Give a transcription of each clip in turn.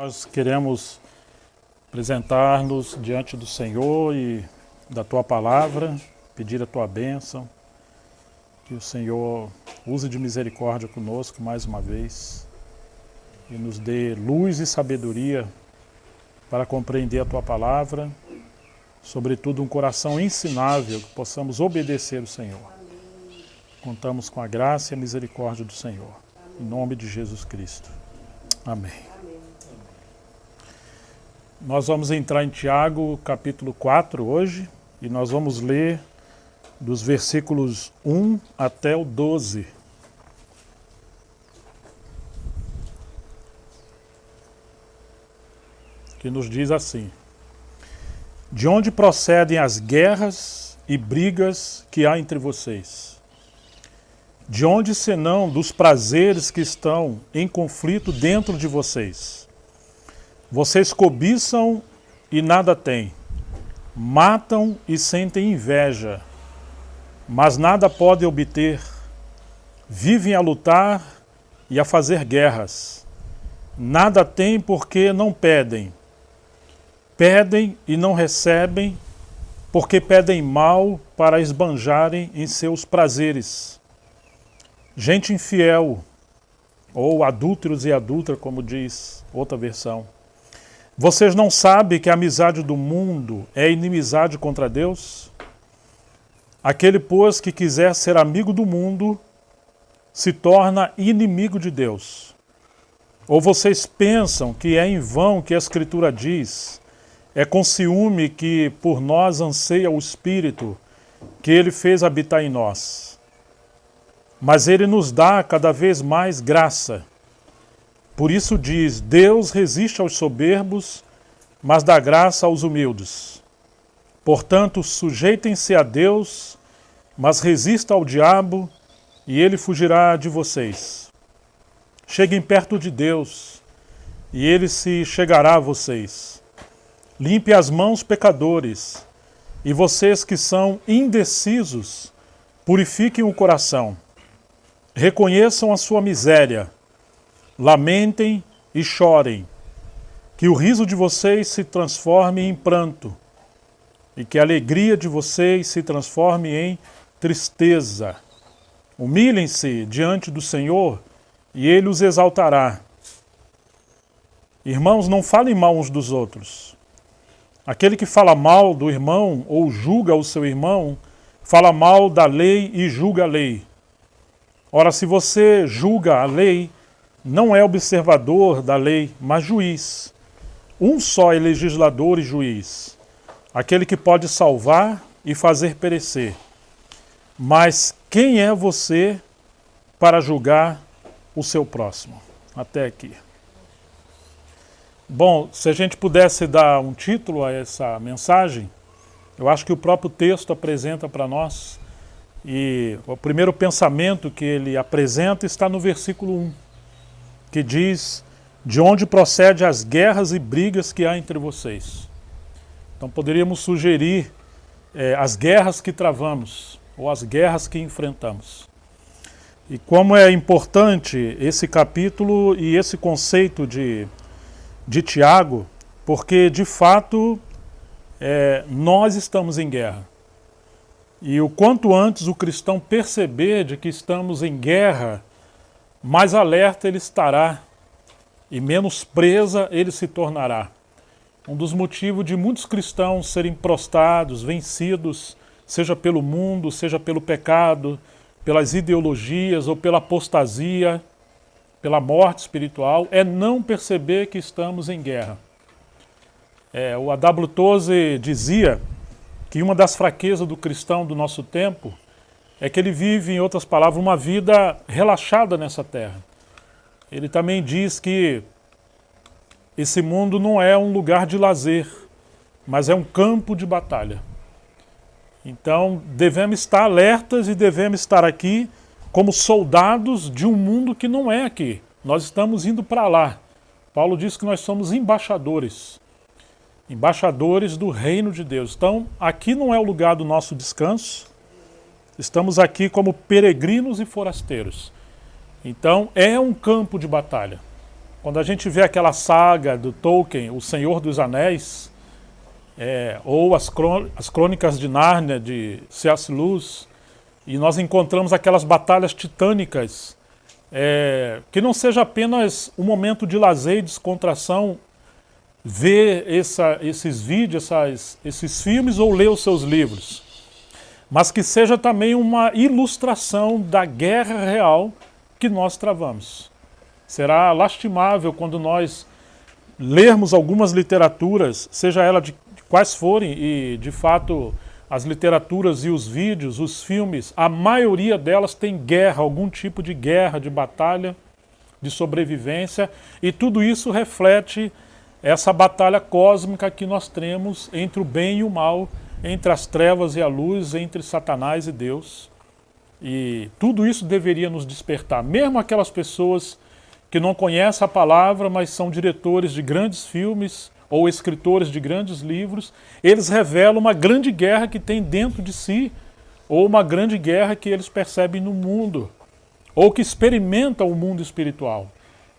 Nós queremos apresentar-nos diante do Senhor e da Tua Palavra, pedir a Tua bênção, que o Senhor use de misericórdia conosco mais uma vez e nos dê luz e sabedoria para compreender a Tua Palavra, sobretudo um coração ensinável, que possamos obedecer o Senhor. Contamos com a graça e a misericórdia do Senhor. Em nome de Jesus Cristo. Amém. Nós vamos entrar em Tiago, capítulo 4 hoje, e nós vamos ler dos versículos 1 até o 12. Que nos diz assim: de onde procedem as guerras e brigas que há entre vocês? De onde senão dos prazeres que estão em conflito dentro de vocês? Vocês cobiçam e nada têm, matam e sentem inveja, mas nada podem obter. Vivem a lutar e a fazer guerras. Nada têm porque não pedem. Pedem e não recebem, porque pedem mal para esbanjarem em seus prazeres. Gente infiel, ou adúlteros e adúltera, como diz outra versão. Vocês não sabem que a amizade do mundo é inimizade contra Deus? Aquele, pois, que quiser ser amigo do mundo, se torna inimigo de Deus. Ou vocês pensam que é em vão que a Escritura diz: é com ciúme que por nós anseia o Espírito que Ele fez habitar em nós. Mas Ele nos dá cada vez mais graça. Por isso diz: Deus resiste aos soberbos, mas dá graça aos humildes. Portanto, sujeitem-se a Deus, mas resista ao diabo, e ele fugirá de vocês. Cheguem perto de Deus, e ele se chegará a vocês. Limpe as mãos, pecadores, e vocês que são indecisos, purifiquem o coração. Reconheçam a sua miséria. Lamentem e chorem, que o riso de vocês se transforme em pranto, e que a alegria de vocês se transforme em tristeza. Humilhem-se diante do Senhor, e Ele os exaltará. Irmãos, não falem mal uns dos outros. Aquele que fala mal do irmão ou julga o seu irmão, fala mal da lei e julga a lei. Ora, se você julga a lei, não é observador da lei, mas juiz. Um só é legislador e juiz, aquele que pode salvar e fazer perecer. Mas quem é você para julgar o seu próximo? Até aqui. Bom, se a gente pudesse dar um título a essa mensagem, eu acho que o próprio texto apresenta para nós, e o primeiro pensamento que ele apresenta está no versículo 1. Que diz: de onde procedem as guerras e brigas que há entre vocês. Então poderíamos sugerir as guerras que travamos, ou as guerras que enfrentamos. E como é importante esse capítulo e esse conceito de Tiago, porque de fato nós estamos em guerra. E o quanto antes o cristão perceber de que estamos em guerra, mais alerta ele estará e menos presa ele se tornará. Um dos motivos de muitos cristãos serem prostrados, vencidos, seja pelo mundo, seja pelo pecado, pelas ideologias ou pela apostasia, pela morte espiritual, é não perceber que estamos em guerra. O A.W. Tozer dizia que uma das fraquezas do cristão do nosso tempo é que ele vive, em outras palavras, uma vida relaxada nessa terra. Ele também diz que esse mundo não é um lugar de lazer, mas é um campo de batalha. Então, devemos estar alertas e devemos estar aqui como soldados de um mundo que não é aqui. Nós estamos indo para lá. Paulo diz que nós somos embaixadores do reino de Deus. Então, aqui não é o lugar do nosso descanso. Estamos aqui como peregrinos e forasteiros. Então, é um campo de batalha. Quando a gente vê aquela saga do Tolkien, O Senhor dos Anéis, ou as Crônicas de Nárnia, de C.S. Lewis, e nós encontramos aquelas batalhas titânicas, que não seja apenas um momento de lazer e descontração, ver esses vídeos, esses filmes ou ler os seus livros, mas que seja também uma ilustração da guerra real que nós travamos. Será lastimável quando nós lermos algumas literaturas, seja ela de quais forem, e de fato as literaturas e os vídeos, os filmes, a maioria delas tem guerra, algum tipo de guerra, de batalha, de sobrevivência, e tudo isso reflete essa batalha cósmica que nós temos entre o bem e o mal, entre as trevas e a luz, entre Satanás e Deus. E tudo isso deveria nos despertar, mesmo aquelas pessoas que não conhecem a palavra, mas são diretores de grandes filmes ou escritores de grandes livros, eles revelam uma grande guerra que tem dentro de si, ou uma grande guerra que eles percebem no mundo, ou que experimentam o mundo espiritual.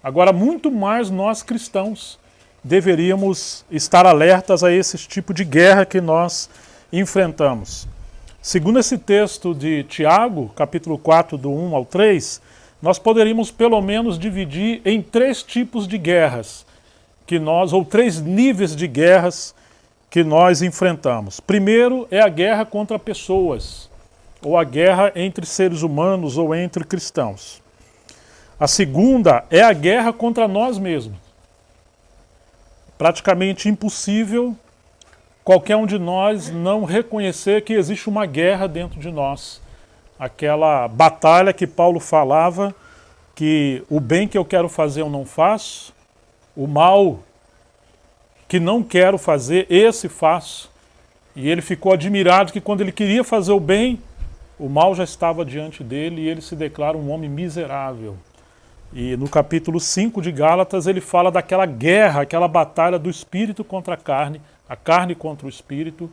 Agora, muito mais nós cristãos deveríamos estar alertas a esse tipo de guerra que nós enfrentamos. Segundo esse texto de Tiago, capítulo 4, do 1 ao 3, nós poderíamos pelo menos dividir em 3 tipos de guerras ou 3 níveis de guerras que nós enfrentamos. Primeiro é a guerra contra pessoas, ou a guerra entre seres humanos ou entre cristãos. A segunda é a guerra contra nós mesmos. Praticamente impossível qualquer um de nós não reconhecer que existe uma guerra dentro de nós. Aquela batalha que Paulo falava, que o bem que eu quero fazer eu não faço, o mal que não quero fazer, esse faço. E ele ficou admirado que quando ele queria fazer o bem, o mal já estava diante dele e ele se declara um homem miserável. E no capítulo 5 de Gálatas ele fala daquela guerra, aquela batalha do espírito contra a carne contra o espírito,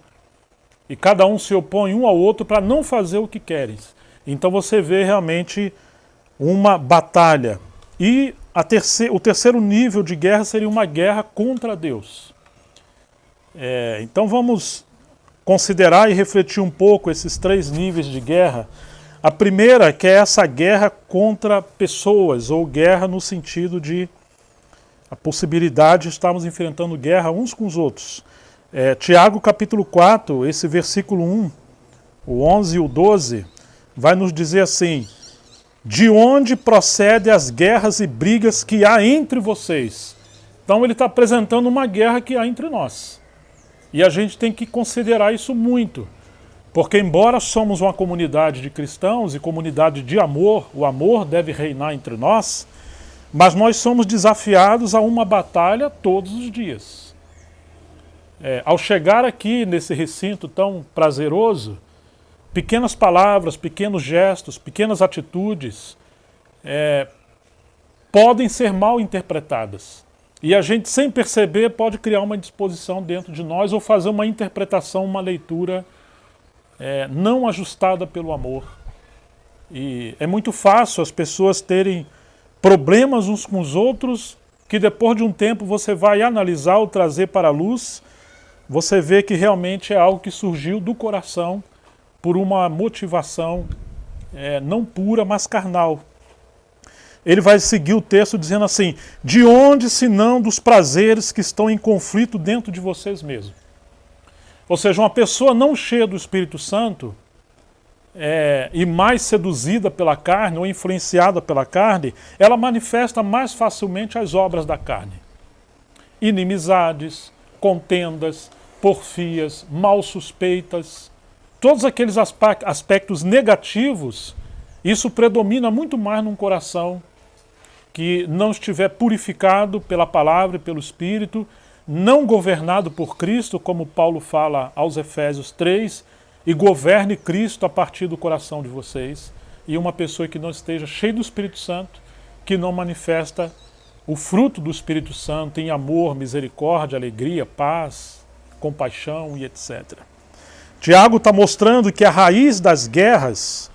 e cada um se opõe um ao outro para não fazer o que querem. Então você vê realmente uma batalha. E o terceiro nível de guerra seria uma guerra contra Deus. Então vamos considerar e refletir um pouco esses 3 níveis de guerra. A primeira, que é essa guerra contra pessoas, ou guerra no sentido de a possibilidade de estarmos enfrentando guerra uns com os outros. Tiago capítulo 4, esse versículo 1, o 11 e o 12, vai nos dizer assim: de onde procedem as guerras e brigas que há entre vocês? Então ele está apresentando uma guerra que há entre nós. E a gente tem que considerar isso muito. Porque embora somos uma comunidade de cristãos e comunidade de amor, o amor deve reinar entre nós, mas nós somos desafiados a uma batalha todos os dias. Ao chegar aqui nesse recinto tão prazeroso, pequenas palavras, pequenos gestos, pequenas atitudes podem ser mal interpretadas. E a gente, sem perceber, pode criar uma disposição dentro de nós ou fazer uma interpretação, uma leitura não ajustada pelo amor. E é muito fácil as pessoas terem problemas uns com os outros, que depois de um tempo você vai analisar ou trazer para a luz, você vê que realmente é algo que surgiu do coração por uma motivação não pura, mas carnal. Ele vai seguir o texto dizendo assim: de onde senão dos prazeres que estão em conflito dentro de vocês mesmos? Ou seja, uma pessoa não cheia do Espírito Santo e mais seduzida pela carne ou influenciada pela carne, ela manifesta mais facilmente as obras da carne. Inimizades, contendas, porfias, mal suspeitas, todos aqueles aspectos negativos, isso predomina muito mais num coração que não estiver purificado pela palavra e pelo Espírito, não governado por Cristo, como Paulo fala aos Efésios 3, e governe Cristo a partir do coração de vocês, e uma pessoa que não esteja cheia do Espírito Santo, que não manifesta o fruto do Espírito Santo em amor, misericórdia, alegria, paz, compaixão e etc. Tiago está mostrando que a raiz das guerras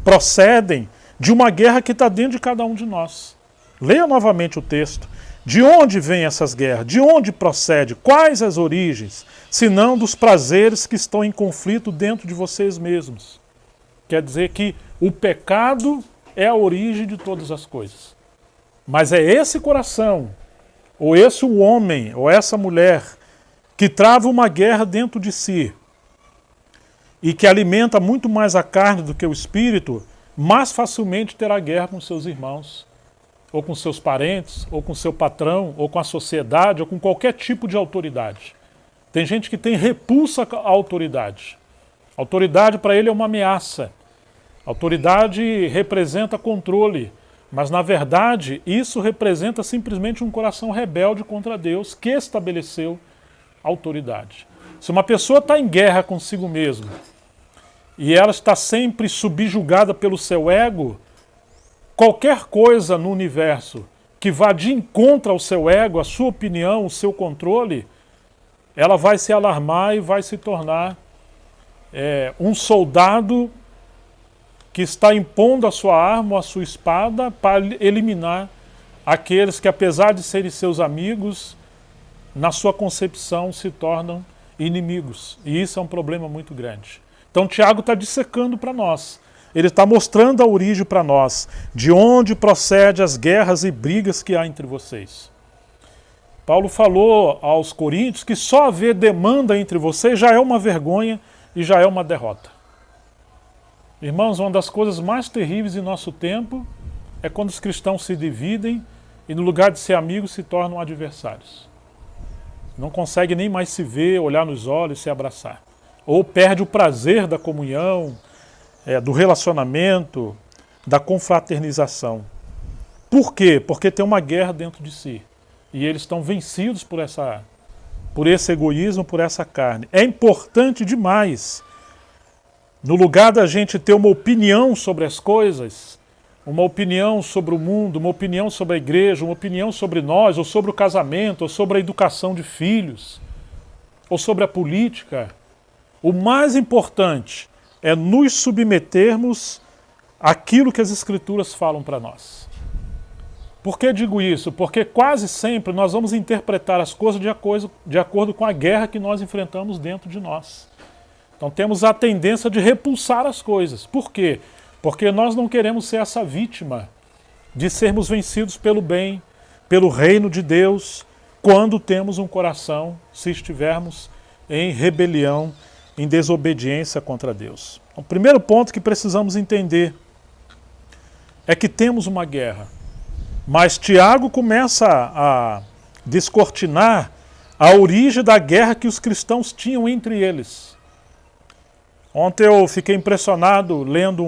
procedem de uma guerra que está dentro de cada um de nós. Leia novamente o texto. De onde vêm essas guerras? De onde procede? Quais as origens? Senão dos prazeres que estão em conflito dentro de vocês mesmos. Quer dizer que o pecado é a origem de todas as coisas. Mas é esse coração, ou esse homem, ou essa mulher, que trava uma guerra dentro de si e que alimenta muito mais a carne do que o espírito, mais facilmente terá guerra com seus irmãos, ou com seus parentes, ou com seu patrão, ou com a sociedade, ou com qualquer tipo de autoridade. Tem gente que tem repulsa à autoridade. A autoridade para ele é uma ameaça. A autoridade representa controle, mas na verdade isso representa simplesmente um coração rebelde contra Deus que estabeleceu a autoridade. Se uma pessoa está em guerra consigo mesma e ela está sempre subjugada pelo seu ego, qualquer coisa no universo que vá de encontro ao seu ego, a sua opinião, o seu controle, ela vai se alarmar e vai se tornar um soldado que está impondo a sua arma ou a sua espada para eliminar aqueles que, apesar de serem seus amigos, na sua concepção se tornam inimigos. E isso é um problema muito grande. Então Tiago está dissecando para nós. Ele está mostrando a origem para nós, de onde procedem as guerras e brigas que há entre vocês. Paulo falou aos coríntios que só haver demanda entre vocês já é uma vergonha e já é uma derrota. Irmãos, uma das coisas mais terríveis em nosso tempo é quando os cristãos se dividem e no lugar de ser amigos se tornam adversários. Não conseguem nem mais se ver, olhar nos olhos, se abraçar. Ou perde o prazer da comunhão, do relacionamento, da confraternização. Por quê? Porque tem uma guerra dentro de si. E eles estão vencidos por esse egoísmo, por essa carne. É importante demais, no lugar da gente ter uma opinião sobre as coisas, uma opinião sobre o mundo, uma opinião sobre a igreja, uma opinião sobre nós, ou sobre o casamento, ou sobre a educação de filhos, ou sobre a política, o mais importante é nos submetermos àquilo que as Escrituras falam para nós. Por que digo isso? Porque quase sempre nós vamos interpretar as coisas de acordo com a guerra que nós enfrentamos dentro de nós. Então temos a tendência de repulsar as coisas. Por quê? Porque nós não queremos ser essa vítima de sermos vencidos pelo bem, pelo reino de Deus, quando temos um coração, se estivermos em rebelião, em desobediência contra Deus. O primeiro ponto que precisamos entender é que temos uma guerra. Mas Tiago começa a descortinar a origem da guerra que os cristãos tinham entre eles. Ontem eu fiquei impressionado lendo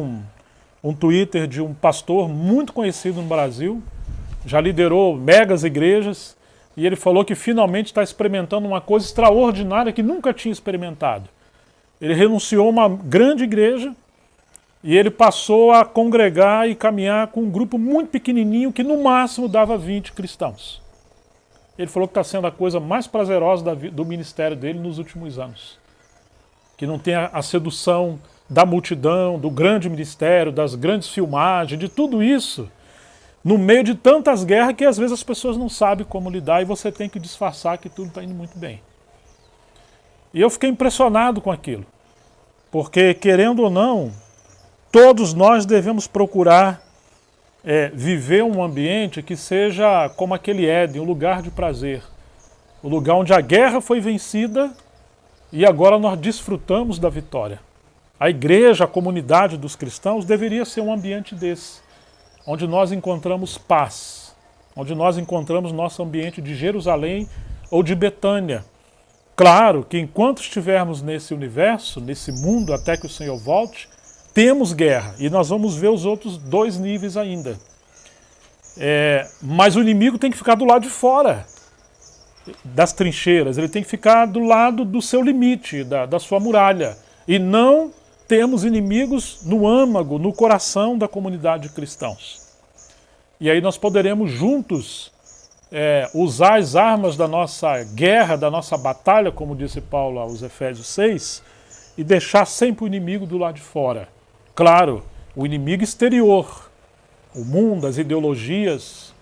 um Twitter de um pastor muito conhecido no Brasil, já liderou megas igrejas, e ele falou que finalmente está experimentando uma coisa extraordinária que nunca tinha experimentado. Ele renunciou a uma grande igreja e ele passou a congregar e caminhar com um grupo muito pequenininho que no máximo dava 20 cristãos. Ele falou que está sendo a coisa mais prazerosa do ministério dele nos últimos anos. Que não tem a sedução da multidão, do grande ministério, das grandes filmagens, de tudo isso, no meio de tantas guerras que às vezes as pessoas não sabem como lidar e você tem que disfarçar que tudo está indo muito bem. E eu fiquei impressionado com aquilo, porque querendo ou não, todos nós devemos procurar viver um ambiente que seja como aquele Éden, um lugar de prazer, o lugar onde a guerra foi vencida e agora nós desfrutamos da vitória. A igreja, a comunidade dos cristãos deveria ser um ambiente desse, onde nós encontramos paz, onde nós encontramos nosso ambiente de Jerusalém ou de Betânia. Claro que enquanto estivermos nesse universo, nesse mundo, até que o Senhor volte, temos guerra, e nós vamos ver os outros dois níveis ainda. Mas o inimigo tem que ficar do lado de fora das trincheiras, ele tem que ficar do lado do seu limite, da sua muralha, e não temos inimigos no âmago, no coração da comunidade de cristãos. E aí nós poderemos juntos usar as armas da nossa guerra, da nossa batalha, como disse Paulo aos Efésios 6, e deixar sempre o inimigo do lado de fora. Claro, o inimigo exterior, o mundo, as ideologias,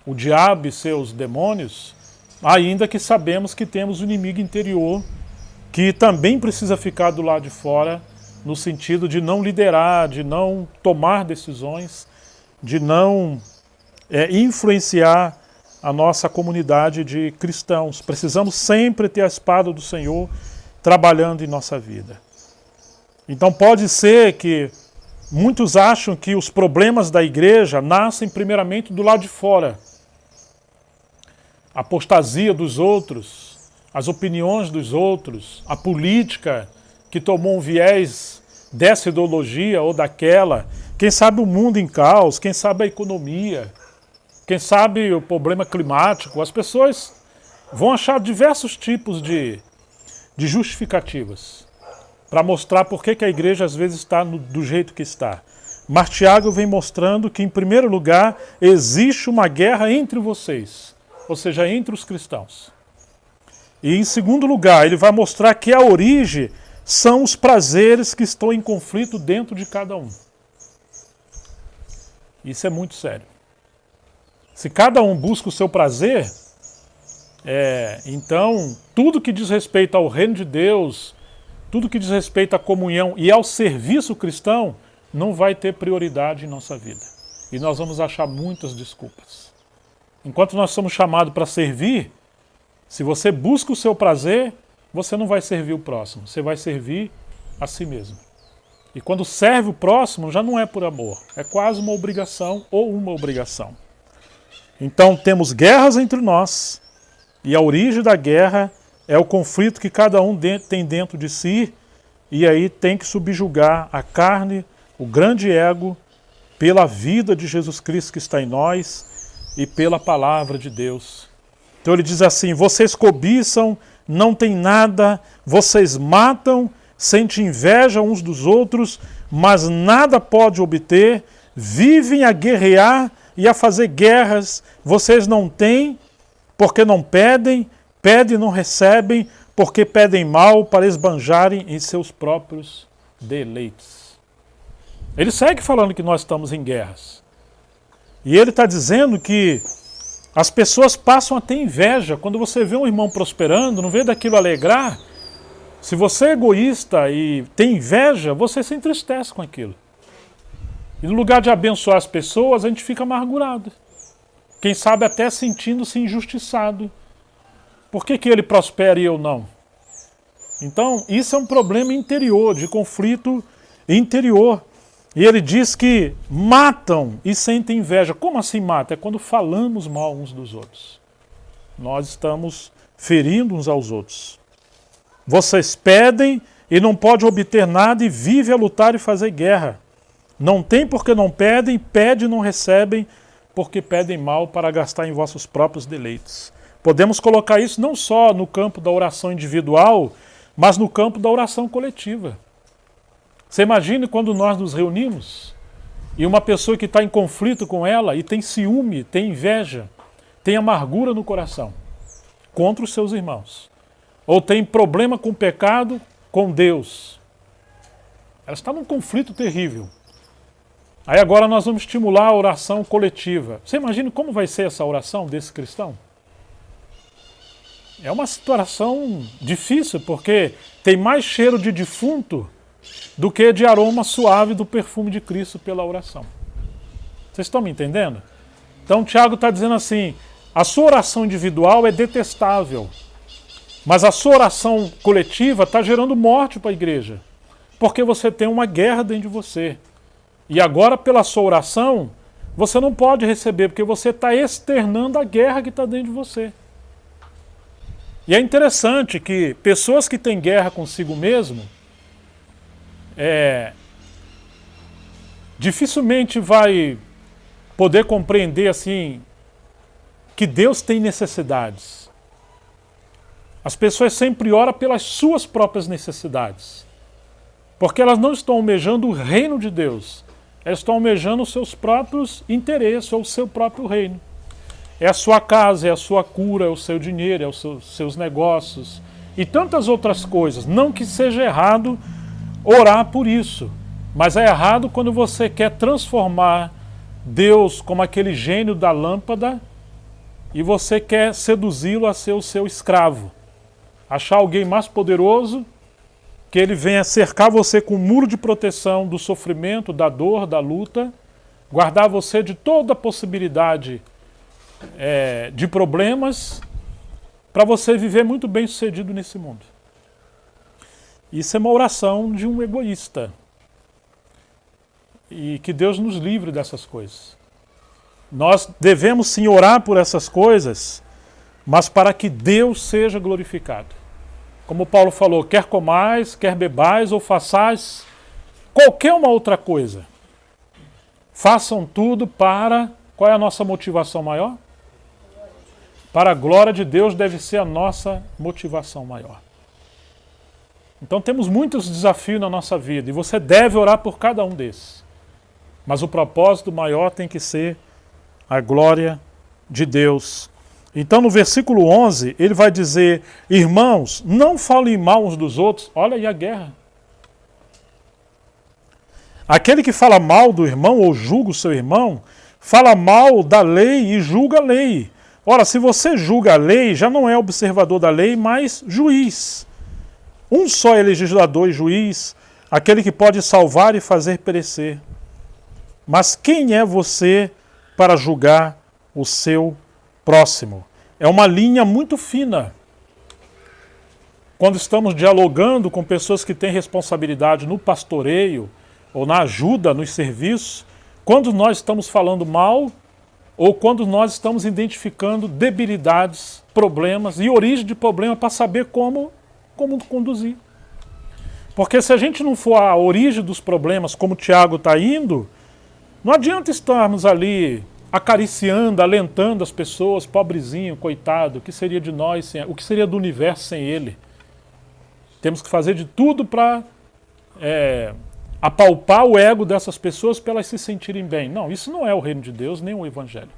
o diabo e seus demônios, ainda que sabemos que temos um inimigo interior que também precisa ficar do lado de fora, no sentido de não liderar, de não tomar decisões, de não influenciar a nossa comunidade de cristãos. Precisamos sempre ter a espada do Senhor trabalhando em nossa vida. Então pode ser que muitos acham que os problemas da igreja nascem primeiramente do lado de fora. A apostasia dos outros, as opiniões dos outros, a política que tomou um viés dessa ideologia ou daquela, quem sabe o mundo em caos, quem sabe a economia, quem sabe o problema climático. As pessoas vão achar diversos tipos de justificativas para mostrar por que a igreja às vezes está do jeito que está. Mas Tiago vem mostrando que, em primeiro lugar, existe uma guerra entre vocês, ou seja, entre os cristãos. E, em segundo lugar, ele vai mostrar que a origem são os prazeres que estão em conflito dentro de cada um. Isso é muito sério. Se cada um busca o seu prazer, então tudo que diz respeito ao reino de Deus, tudo que diz respeito à comunhão e ao serviço cristão, não vai ter prioridade em nossa vida. E nós vamos achar muitas desculpas. Enquanto nós somos chamados para servir, se você busca o seu prazer, você não vai servir o próximo, você vai servir a si mesmo. E quando serve o próximo, já não é por amor, é quase uma obrigação ou uma obrigação. Então temos guerras entre nós, e a origem da guerra é o conflito que cada um tem dentro de si, e aí tem que subjugar a carne, o grande ego, pela vida de Jesus Cristo que está em nós e pela palavra de Deus. Então ele diz assim: vocês cobiçam, não têm nada, vocês matam, sentem inveja uns dos outros, mas nada pode obter, vivem a guerrear e a fazer guerras, vocês não têm, porque não pedem, pedem e não recebem, porque pedem mal para esbanjarem em seus próprios deleites. Ele segue falando que nós estamos em guerras. E ele está dizendo que as pessoas passam a ter inveja. Quando você vê um irmão prosperando, não vê daquilo alegrar, se você é egoísta e tem inveja, você se entristece com aquilo. E no lugar de abençoar as pessoas, a gente fica amargurado. Quem sabe até sentindo-se injustiçado. Por que ele prospera e eu não? Então, isso é um problema interior, de conflito interior. E ele diz que matam e sentem inveja. Como assim mata? É quando falamos mal uns dos outros. Nós estamos ferindo uns aos outros. Vocês pedem e não podem obter nada e vivem a lutar e fazer guerra. Não tem porque não pedem, pedem e não recebem, porque pedem mal para gastar em vossos próprios deleites. Podemos colocar isso não só no campo da oração individual, mas no campo da oração coletiva. Você imagine quando nós nos reunimos e uma pessoa que está em conflito com ela e tem ciúme, tem inveja, tem amargura no coração contra os seus irmãos, ou tem problema com o pecado, com Deus. Ela está num conflito terrível. Aí agora nós vamos estimular a oração coletiva. Você imagina como vai ser essa oração desse cristão? É uma situação difícil, porque tem mais cheiro de defunto do que de aroma suave do perfume de Cristo pela oração. Vocês estão me entendendo? Então Tiago está dizendo assim: a sua oração individual é detestável, mas a sua oração coletiva está gerando morte para a igreja, porque você tem uma guerra dentro de você. E agora, pela sua oração, você não pode receber, porque você está externando a guerra que está dentro de você. E é interessante que pessoas que têm guerra consigo mesmo, dificilmente vai poder compreender assim que Deus tem necessidades. As pessoas sempre oram pelas suas próprias necessidades, porque elas não estão almejando o reino de Deus, elas estão almejando os seus próprios interesses ou o seu próprio reino. É a sua casa, é a sua cura, é o seu dinheiro, é os seus negócios e tantas outras coisas. Não que seja errado orar por isso, mas é errado quando você quer transformar Deus como aquele gênio da lâmpada e você quer seduzi-lo a ser o seu escravo. Achar alguém mais poderoso, que ele venha cercar você com um muro de proteção do sofrimento, da dor, da luta, guardar você de toda a possibilidade de problemas, para você viver muito bem sucedido nesse mundo. Isso é uma oração de um egoísta. E que Deus nos livre dessas coisas. Nós devemos sim orar por essas coisas, mas para que Deus seja glorificado. Como Paulo falou, quer comais, quer bebais ou façais qualquer uma outra coisa. Façam tudo para... Qual é a nossa motivação maior? Para a glória de Deus deve ser a nossa motivação maior. Então temos muitos desafios na nossa vida e você deve orar por cada um desses. Mas o propósito maior tem que ser a glória de Deus. Então no versículo 11 ele vai dizer: irmãos, não falem mal uns dos outros. Olha aí a guerra. Aquele que fala mal do irmão ou julga o seu irmão, fala mal da lei e julga a lei. Ora, se você julga a lei, já não é observador da lei, mas juiz. Um só é legislador e juiz, aquele que pode salvar e fazer perecer. Mas quem é você para julgar o seu próximo? É uma linha muito fina. Quando estamos dialogando com pessoas que têm responsabilidade no pastoreio ou na ajuda nos serviços, quando nós estamos falando mal ou quando nós estamos identificando debilidades, problemas e origem de problema para saber como conduzir. Porque se a gente não for a origem dos problemas como o Tiago está indo, não adianta estarmos ali acariciando, alentando as pessoas, pobrezinho, coitado, o que seria de nós, o que seria do universo sem ele? Temos que fazer de tudo para apalpar o ego dessas pessoas para elas se sentirem bem. Não, isso não é o reino de Deus, nem o evangelho.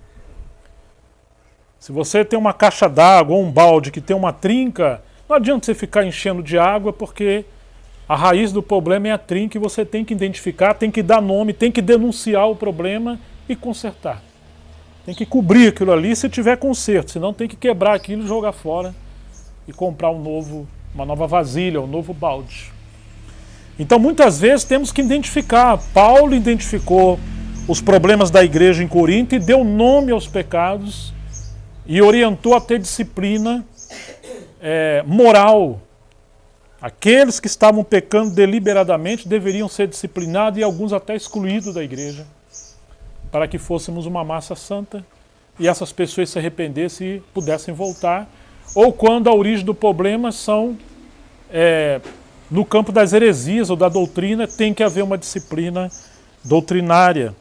Se você tem uma caixa d'água ou um balde que tem uma trinca, não adianta você ficar enchendo de água, porque a raiz do problema é a trinca e você tem que identificar, tem que dar nome, tem que denunciar o problema e consertar. Tem que cobrir aquilo ali se tiver conserto, senão tem que quebrar aquilo e jogar fora e comprar uma nova vasilha, um novo balde. Então muitas vezes temos que identificar. Paulo identificou os problemas da igreja em Corinto e deu nome aos pecados e orientou a ter disciplina moral. Aqueles que estavam pecando deliberadamente deveriam ser disciplinados e alguns até excluídos da igreja, para que fôssemos uma massa santa e essas pessoas se arrependessem e pudessem voltar. Ou quando a origem do problema são no campo das heresias ou da doutrina, tem que haver uma disciplina doutrinária.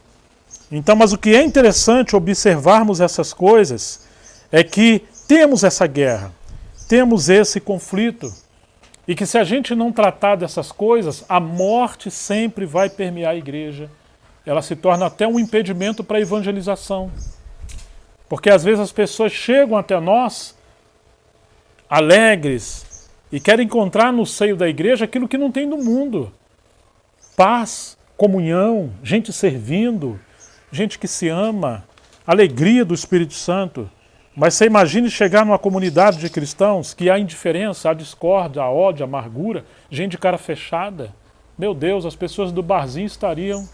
Então, mas o que é interessante observarmos essas coisas é que temos essa guerra, temos esse conflito, e que se a gente não tratar dessas coisas, a morte sempre vai permear a igreja. Ela se torna até um impedimento para a evangelização. Porque às vezes as pessoas chegam até nós alegres e querem encontrar no seio da igreja aquilo que não tem no mundo. Paz, comunhão, gente servindo, gente que se ama, alegria do Espírito Santo. Mas você imagine chegar numa comunidade de cristãos que há indiferença, há discórdia, há ódio, há amargura, gente de cara fechada. Meu Deus, as pessoas do barzinho estariam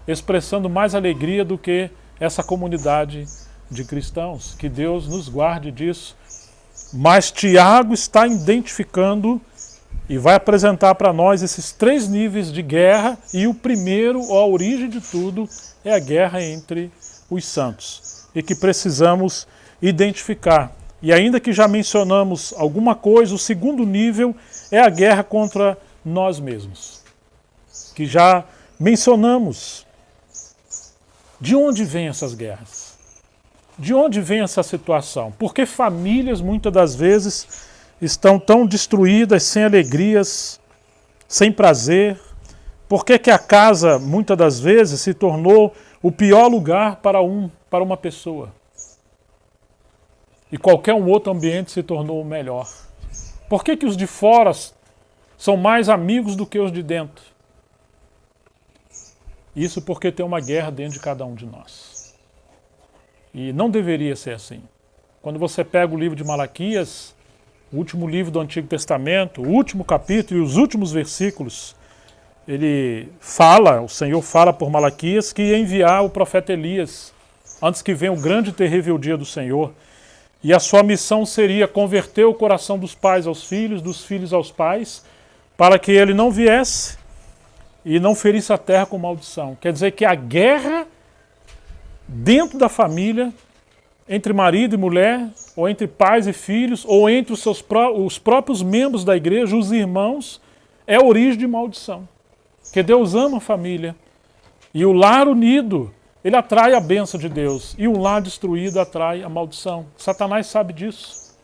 expressando mais alegria do que essa comunidade de cristãos. Que Deus nos guarde disso. Mas Tiago está identificando e vai apresentar para nós esses 3 níveis de guerra, e o primeiro, ou a origem de tudo, é a guerra entre os santos. E que precisamos identificar. E ainda que já mencionamos alguma coisa, o segundo nível é a guerra contra nós mesmos. Que já mencionamos. De onde vêm essas guerras? De onde vem essa situação? Porque famílias, muitas das vezes, estão tão destruídas, sem alegrias, sem prazer. Por que a casa, muitas das vezes, se tornou o pior lugar para uma pessoa? E qualquer um outro ambiente se tornou o melhor. Por que os de fora são mais amigos do que os de dentro? Isso porque tem uma guerra dentro de cada um de nós. E não deveria ser assim. Quando você pega o livro de Malaquias, o último livro do Antigo Testamento, o último capítulo e os últimos versículos, o Senhor fala por Malaquias que ia enviar o profeta Elias, antes que venha o grande e terrível dia do Senhor. E a sua missão seria converter o coração dos pais aos filhos, dos filhos aos pais, para que ele não viesse e não ferisse a terra com maldição. Quer dizer que a guerra dentro da família, entre marido e mulher, ou entre pais e filhos, ou entre os próprios membros da igreja, os irmãos, é a origem de maldição. Porque Deus ama a família. E o lar unido, ele atrai a bênção de Deus. E o lar destruído atrai a maldição. Satanás sabe disso.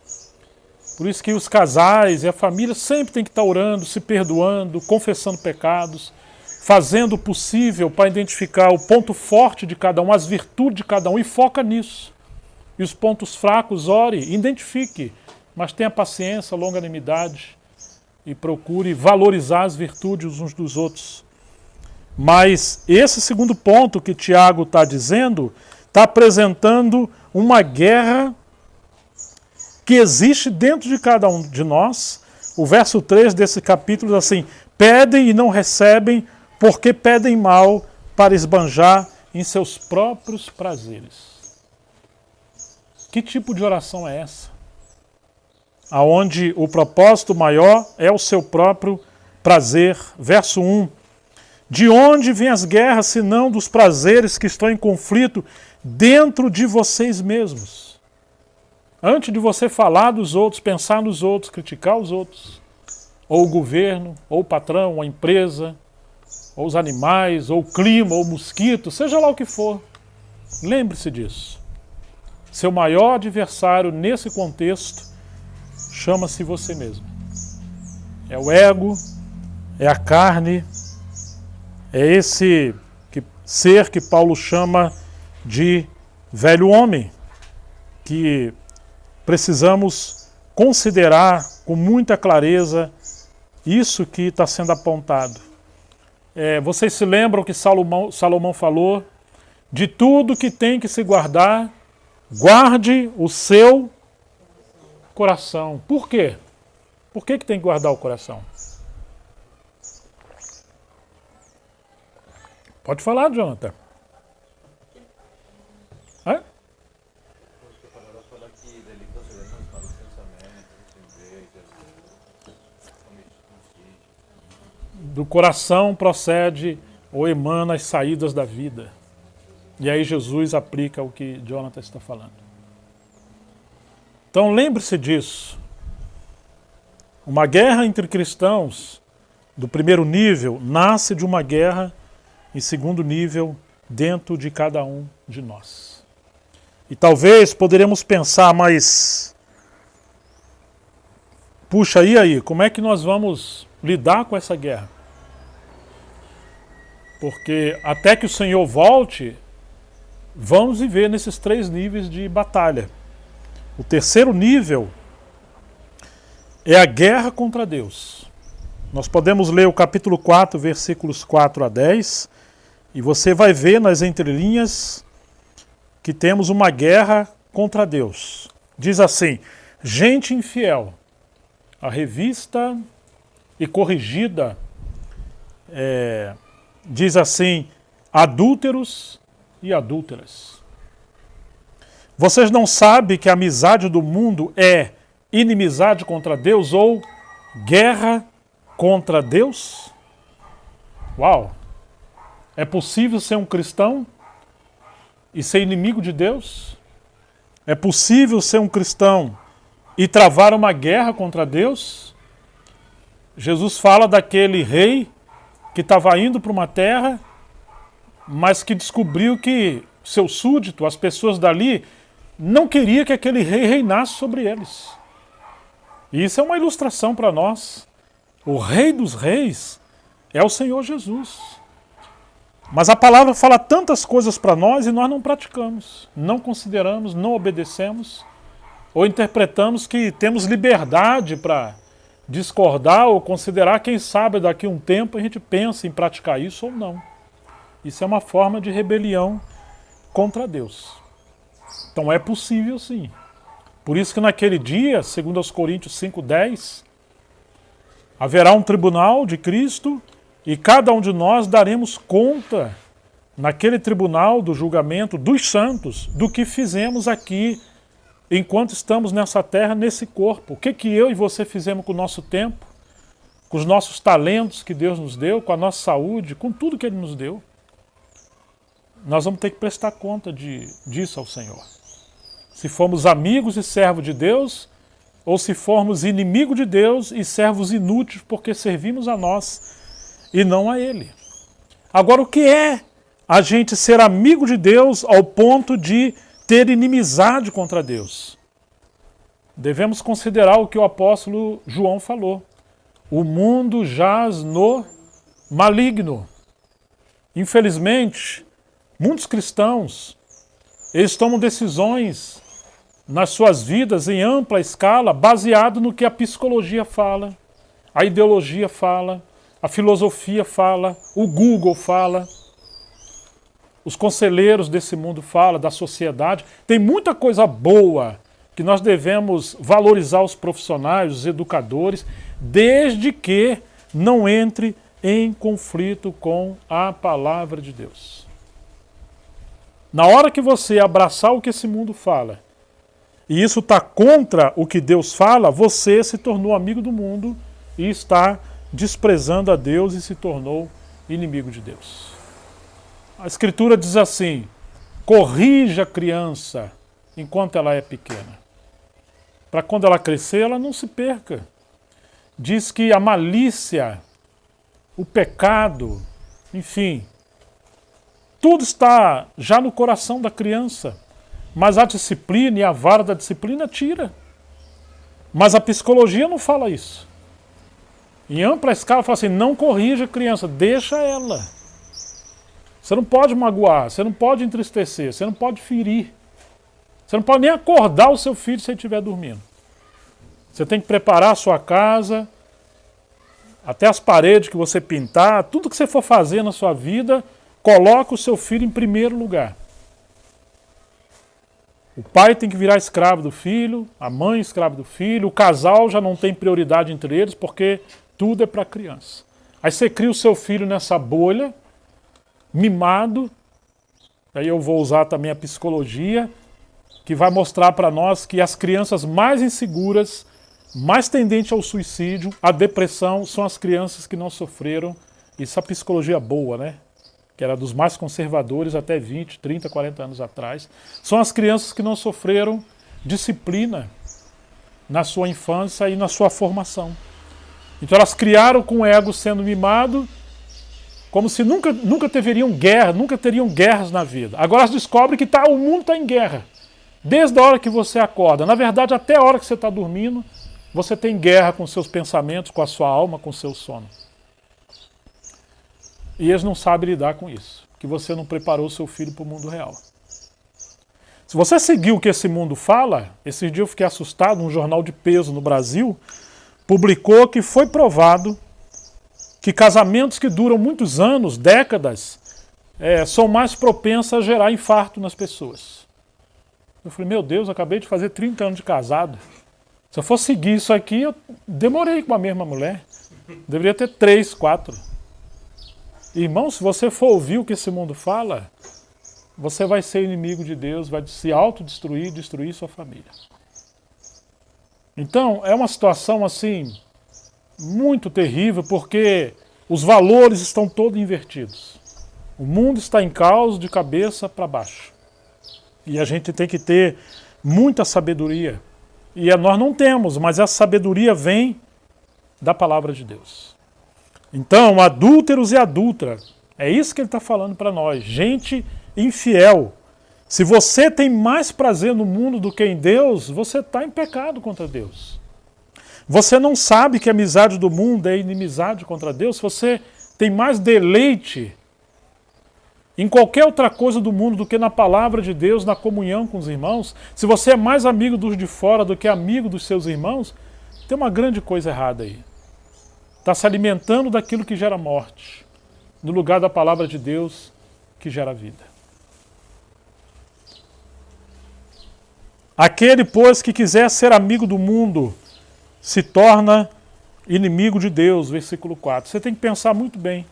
Por isso que os casais e a família sempre tem que estar orando, se perdoando, confessando pecados, fazendo o possível para identificar o ponto forte de cada um, as virtudes de cada um, e foca nisso. E os pontos fracos, ore, identifique, mas tenha paciência, longanimidade e procure valorizar as virtudes uns dos outros. Mas esse segundo ponto que Tiago está dizendo, está apresentando uma guerra que existe dentro de cada um de nós. O verso 3 desse capítulo diz assim: pedem e não recebem, porque pedem mal para esbanjar em seus próprios prazeres. Que tipo de oração é essa? Aonde o propósito maior é o seu próprio prazer. Verso 1. De onde vêm as guerras, senão dos prazeres que estão em conflito dentro de vocês mesmos? Antes de você falar dos outros, pensar nos outros, criticar os outros, ou o governo, ou o patrão, ou a empresa, ou os animais, ou o clima, ou o mosquito, seja lá o que for, lembre-se disso. Seu maior adversário nesse contexto chama-se você mesmo. É o ego, é a carne, é esse ser que Paulo chama de velho homem, que precisamos considerar com muita clareza isso que está sendo apontado. Vocês se lembram que Salomão falou? De tudo que tem que se guardar, guarde o seu coração. Por quê? Por que tem que guardar o coração? Pode falar, Jonathan. É? Do coração procede ou emana as saídas da vida. E aí Jesus aplica o que Jonathan está falando. Então lembre-se disso. Uma guerra entre cristãos do primeiro nível nasce de uma guerra em segundo nível dentro de cada um de nós. E talvez poderemos pensar, mas puxa, e aí? Como é que nós vamos lidar com essa guerra? Porque até que o Senhor volte, vamos viver nesses 3 níveis de batalha. O terceiro nível é a guerra contra Deus. Nós podemos ler o capítulo 4, versículos 4 a 10, e você vai ver nas entrelinhas que temos uma guerra contra Deus. Diz assim: gente infiel, a revista e corrigida, diz assim: adúlteros e adúlteras. Vocês não sabem que a amizade do mundo é inimizade contra Deus ou guerra contra Deus? Uau! É possível ser um cristão e ser inimigo de Deus? É possível ser um cristão e travar uma guerra contra Deus? Jesus fala daquele rei que estava indo para uma terra, mas que descobriu que seu súdito, as pessoas dali, não queria que aquele rei reinasse sobre eles. E isso é uma ilustração para nós. O Rei dos Reis é o Senhor Jesus. Mas a palavra fala tantas coisas para nós e nós não praticamos, não consideramos, não obedecemos, ou interpretamos que temos liberdade para discordar ou considerar, quem sabe daqui a um tempo a gente pensa em praticar isso ou não. Isso é uma forma de rebelião contra Deus. Então é possível sim. Por isso que naquele dia, segundo aos Coríntios 5:10, haverá um tribunal de Cristo e cada um de nós daremos conta naquele tribunal do julgamento dos santos do que fizemos aqui enquanto estamos nessa terra, nesse corpo. O que eu e você fizemos com o nosso tempo, com os nossos talentos que Deus nos deu, com a nossa saúde, com tudo que Ele nos deu. Nós vamos ter que prestar conta disso ao Senhor. Se formos amigos e servos de Deus, ou se formos inimigos de Deus e servos inúteis porque servimos a nós e não a Ele. Agora, o que é a gente ser amigo de Deus ao ponto de ter inimizade contra Deus? Devemos considerar o que o apóstolo João falou. O mundo jaz no maligno. Infelizmente, muitos cristãos, eles tomam decisões nas suas vidas em ampla escala, baseado no que a psicologia fala, a ideologia fala, a filosofia fala, o Google fala, os conselheiros desse mundo falam, da sociedade. Tem muita coisa boa que nós devemos valorizar os profissionais, os educadores, desde que não entre em conflito com a palavra de Deus. Na hora que você abraçar o que esse mundo fala, e isso está contra o que Deus fala, você se tornou amigo do mundo e está desprezando a Deus e se tornou inimigo de Deus. A Escritura diz assim: corrija a criança enquanto ela é pequena, para quando ela crescer ela não se perca. Diz que a malícia, o pecado, enfim, tudo está já no coração da criança. Mas a disciplina e a vara da disciplina tira. Mas a psicologia não fala isso. Em ampla escala fala assim: não corrija a criança, deixa ela. Você não pode magoar, você não pode entristecer, você não pode ferir. Você não pode nem acordar o seu filho se ele estiver dormindo. Você tem que preparar a sua casa, até as paredes que você pintar, tudo que você for fazer na sua vida, coloca o seu filho em primeiro lugar. O pai tem que virar escravo do filho, a mãe escravo do filho, o casal já não tem prioridade entre eles porque tudo é para a criança. Aí você cria o seu filho nessa bolha, mimado, aí eu vou usar também a psicologia, que vai mostrar para nós que as crianças mais inseguras, mais tendentes ao suicídio, à depressão, são as crianças que não sofreram, isso é a psicologia boa, né? Que era dos mais conservadores até 20, 30, 40 anos atrás, são as crianças que não sofreram disciplina na sua infância e na sua formação. Então elas criaram com o ego sendo mimado, como se nunca teriam guerras na vida. Agora elas descobrem que o mundo está em guerra. Desde a hora que você acorda. Na verdade, até a hora que você está dormindo, você tem guerra com seus pensamentos, com a sua alma, com o seu sono. E eles não sabem lidar com isso, que você não preparou seu filho para o mundo real. Se você seguir o que esse mundo fala, esse dia eu fiquei assustado, um jornal de peso no Brasil publicou que foi provado que casamentos que duram muitos anos, décadas, são mais propensos a gerar infarto nas pessoas. Eu falei, meu Deus, eu acabei de fazer 30 anos de casado. Se eu for seguir isso aqui, eu demorei com a mesma mulher. Deveria ter 3, 4. Irmão, se você for ouvir o que esse mundo fala, você vai ser inimigo de Deus, vai se autodestruir, destruir sua família. Então, é uma situação assim, muito terrível, porque os valores estão todos invertidos. O mundo está em caos de cabeça para baixo. E a gente tem que ter muita sabedoria. E nós não temos, mas essa sabedoria vem da palavra de Deus. Então, adúlteros e adúlteras, é isso que ele está falando para nós. Gente infiel. Se você tem mais prazer no mundo do que em Deus, você está em pecado contra Deus. Você não sabe que a amizade do mundo é inimizade contra Deus? Você tem mais deleite em qualquer outra coisa do mundo do que na palavra de Deus, na comunhão com os irmãos? Se você é mais amigo dos de fora do que amigo dos seus irmãos, tem uma grande coisa errada aí. Está se alimentando daquilo que gera morte, no lugar da palavra de Deus que gera vida. Aquele, pois, que quiser ser amigo do mundo, se torna inimigo de Deus, versículo 4. Você tem que pensar muito bem.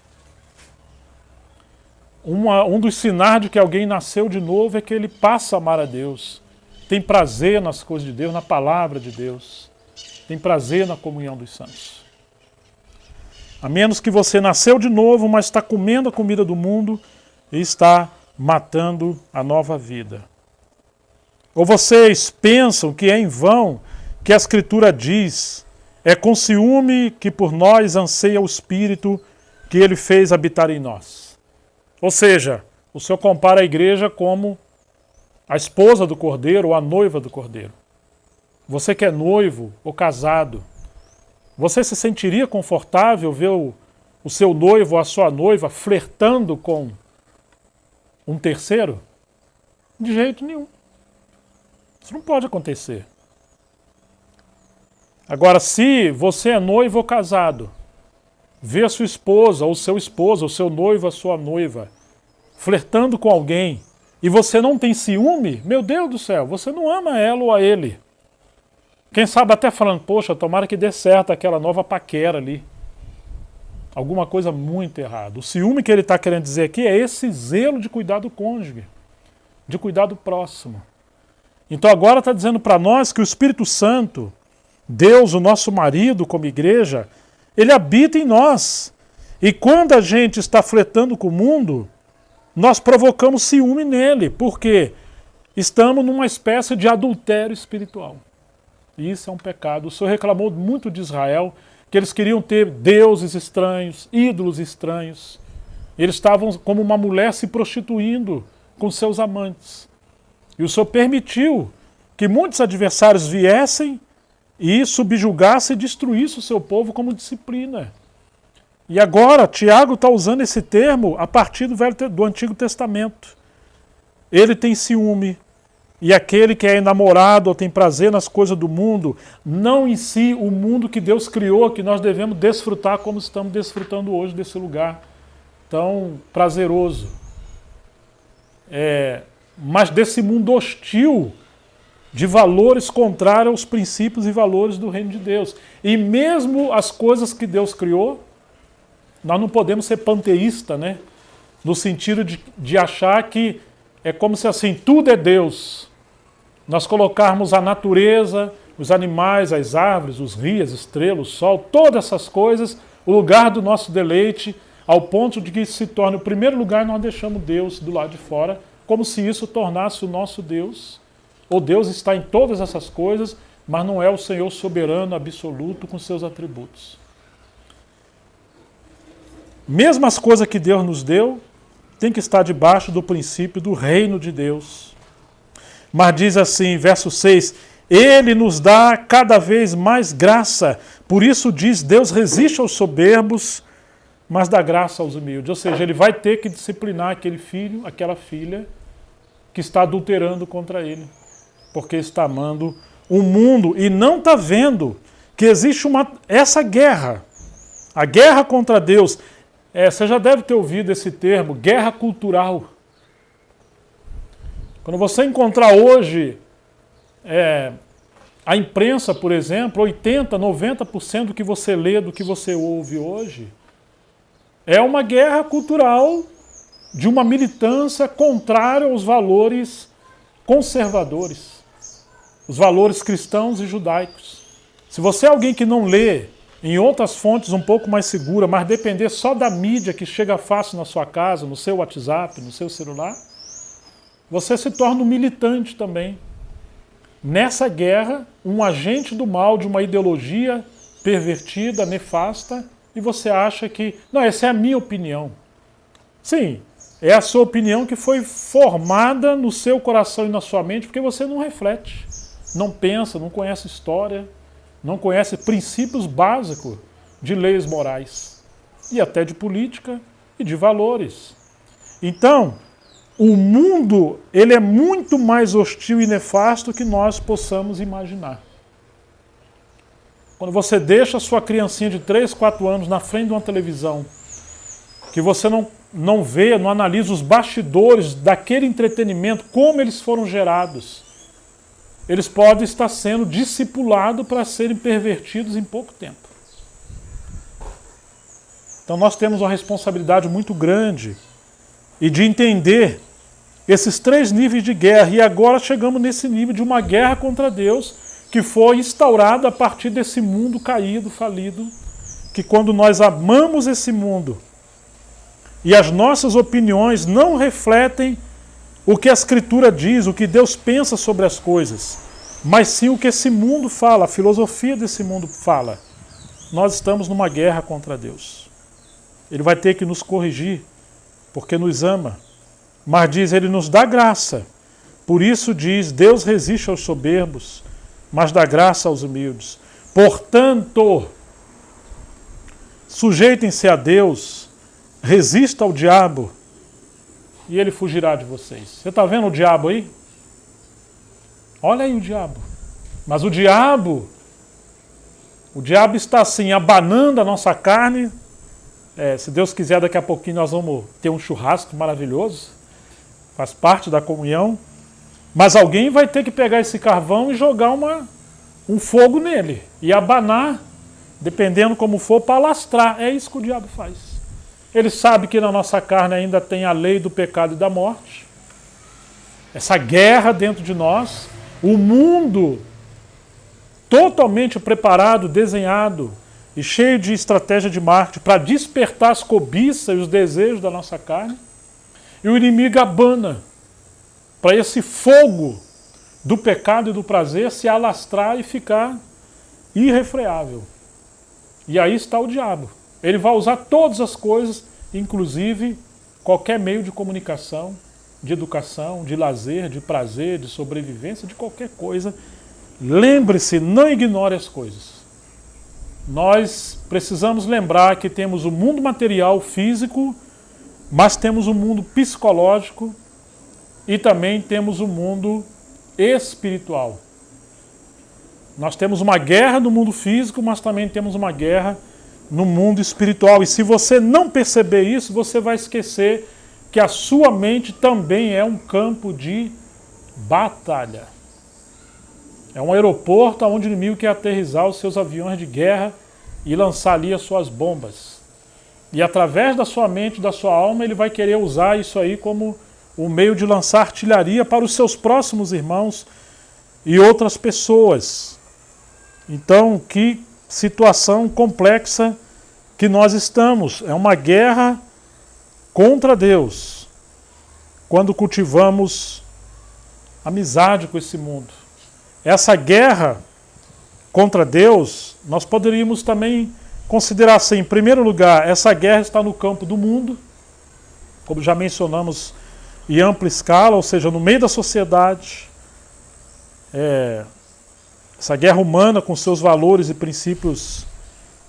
Um dos sinais de que alguém nasceu de novo é que ele passa a amar a Deus. Tem prazer nas coisas de Deus, na palavra de Deus. Tem prazer na comunhão dos santos. A menos que você nasceu de novo, mas está comendo a comida do mundo e está matando a nova vida. Ou vocês pensam que é em vão que a Escritura diz: é com ciúme que por nós anseia o Espírito que ele fez habitar em nós. Ou seja, o Senhor compara a igreja como a esposa do Cordeiro ou a noiva do Cordeiro. Você que é noivo ou casado, você se sentiria confortável ver o seu noivo ou a sua noiva flertando com um terceiro? De jeito nenhum. Isso não pode acontecer. Agora, se você é noivo ou casado, vê a sua esposa ou seu esposo, ou seu noivo ou a sua noiva, flertando com alguém, e você não tem ciúme, meu Deus do céu, você não ama ela ou a ele. Quem sabe até falando, poxa, tomara que dê certo aquela nova paquera ali. Alguma coisa muito errada. O ciúme que ele está querendo dizer aqui é esse zelo de cuidar do cônjuge, de cuidar do próximo. Então agora está dizendo para nós que o Espírito Santo, Deus, o nosso marido como igreja, ele habita em nós. E quando a gente está flertando com o mundo, nós provocamos ciúme nele, porque estamos numa espécie de adultério espiritual. E isso é um pecado. O Senhor reclamou muito de Israel, que eles queriam ter deuses estranhos, ídolos estranhos. Eles estavam como uma mulher se prostituindo com seus amantes. E o Senhor permitiu que muitos adversários viessem e subjugassem e destruíssem o seu povo como disciplina. E agora, Tiago está usando esse termo a partir do Antigo Testamento. Ele tem ciúme, e aquele que é enamorado ou tem prazer nas coisas do mundo, não em si o mundo que Deus criou, que nós devemos desfrutar como estamos desfrutando hoje desse lugar tão prazeroso. Mas desse mundo hostil, de valores contrários aos princípios e valores do reino de Deus. E mesmo as coisas que Deus criou, nós não podemos ser panteístas, né? No sentido de achar que é como se assim, tudo é Deus. Nós colocarmos a natureza, os animais, as árvores, os rios, as estrelas, o sol, todas essas coisas, o lugar do nosso deleite, ao ponto de que isso se torne o primeiro lugar, nós deixamos Deus do lado de fora, como se isso tornasse o nosso Deus. Ou Deus está em todas essas coisas, mas não é o Senhor soberano, absoluto, com seus atributos. Mesmo as coisas que Deus nos deu, tem que estar debaixo do princípio do reino de Deus. Mas diz assim, verso 6, Ele nos dá cada vez mais graça. Por isso diz, Deus resiste aos soberbos, mas dá graça aos humildes. Ou seja, Ele vai ter que disciplinar aquele filho, aquela filha, que está adulterando contra Ele. Porque está amando o mundo e não está vendo que existe essa guerra. A guerra contra Deus. Você já deve ter ouvido esse termo, guerra cultural. Quando você encontrar hoje a imprensa, por exemplo, 80%, 90% do que você lê, do que você ouve hoje, é uma guerra cultural de uma militância contrária aos valores conservadores, os valores cristãos e judaicos. Se você é alguém que não lê em outras fontes um pouco mais seguras, mas depender só da mídia que chega fácil na sua casa, no seu WhatsApp, no seu celular, você se torna um militante também. Nessa guerra, um agente do mal, de uma ideologia pervertida, nefasta, e você acha que, não, essa é a minha opinião. Sim, é a sua opinião que foi formada no seu coração e na sua mente, porque você não reflete, não pensa, não conhece história, não conhece princípios básicos de leis morais, e até de política e de valores. Então, o mundo, ele é muito mais hostil e nefasto que nós possamos imaginar. Quando você deixa a sua criancinha de 3, 4 anos na frente de uma televisão, que você não vê, não analisa os bastidores daquele entretenimento, como eles foram gerados. eles podem estar sendo discipulados para serem pervertidos em pouco tempo. Então nós temos uma responsabilidade muito grande e de entender esses 3 níveis de guerra. E agora chegamos nesse nível de uma guerra contra Deus que foi instaurada a partir desse mundo caído, falido, que quando nós amamos esse mundo e as nossas opiniões não refletem o que a Escritura diz, o que Deus pensa sobre as coisas, mas sim o que esse mundo fala, a filosofia desse mundo fala, nós estamos numa guerra contra Deus. Ele vai ter que nos corrigir, porque nos ama. Mas diz, ele nos dá graça. Por isso diz, Deus resiste aos soberbos, mas dá graça aos humildes. Portanto, sujeitem-se a Deus, resista ao diabo, e ele fugirá de vocês. Você está vendo o diabo aí? Olha aí o diabo. Mas o diabo está assim, abanando a nossa carne. Se Deus quiser, daqui a pouquinho nós vamos ter um churrasco maravilhoso. Faz parte da comunhão. Mas alguém vai ter que pegar esse carvão e jogar um fogo nele. E abanar, dependendo como for, para alastrar. É isso que o diabo faz. Ele sabe que na nossa carne ainda tem a lei do pecado e da morte. Essa guerra dentro de nós. O mundo totalmente preparado, desenhado e cheio de estratégia de marketing para despertar as cobiças e os desejos da nossa carne. E o inimigo abana para esse fogo do pecado e do prazer se alastrar e ficar irrefreável. E aí está o diabo. Ele vai usar todas as coisas, inclusive qualquer meio de comunicação, de educação, de lazer, de prazer, de sobrevivência, de qualquer coisa. Lembre-se, não ignore as coisas. Nós precisamos lembrar que temos o mundo material, físico, mas temos o mundo psicológico e também temos o mundo espiritual. Nós temos uma guerra no mundo físico, mas também temos uma guerra no mundo espiritual. E se você não perceber isso, você vai esquecer que a sua mente também é um campo de batalha. É um aeroporto onde o inimigo quer aterrissar os seus aviões de guerra e lançar ali as suas bombas. E através da sua mente, da sua alma, ele vai querer usar isso aí como o meio de lançar artilharia para os seus próximos irmãos e outras pessoas. Então, que situação complexa que nós estamos. É uma guerra contra Deus, quando cultivamos amizade com esse mundo. Essa guerra contra Deus, nós poderíamos também considerar assim, em primeiro lugar, essa guerra está no campo do mundo, como já mencionamos, em ampla escala, ou seja, no meio da sociedade. Essa guerra humana com seus valores e princípios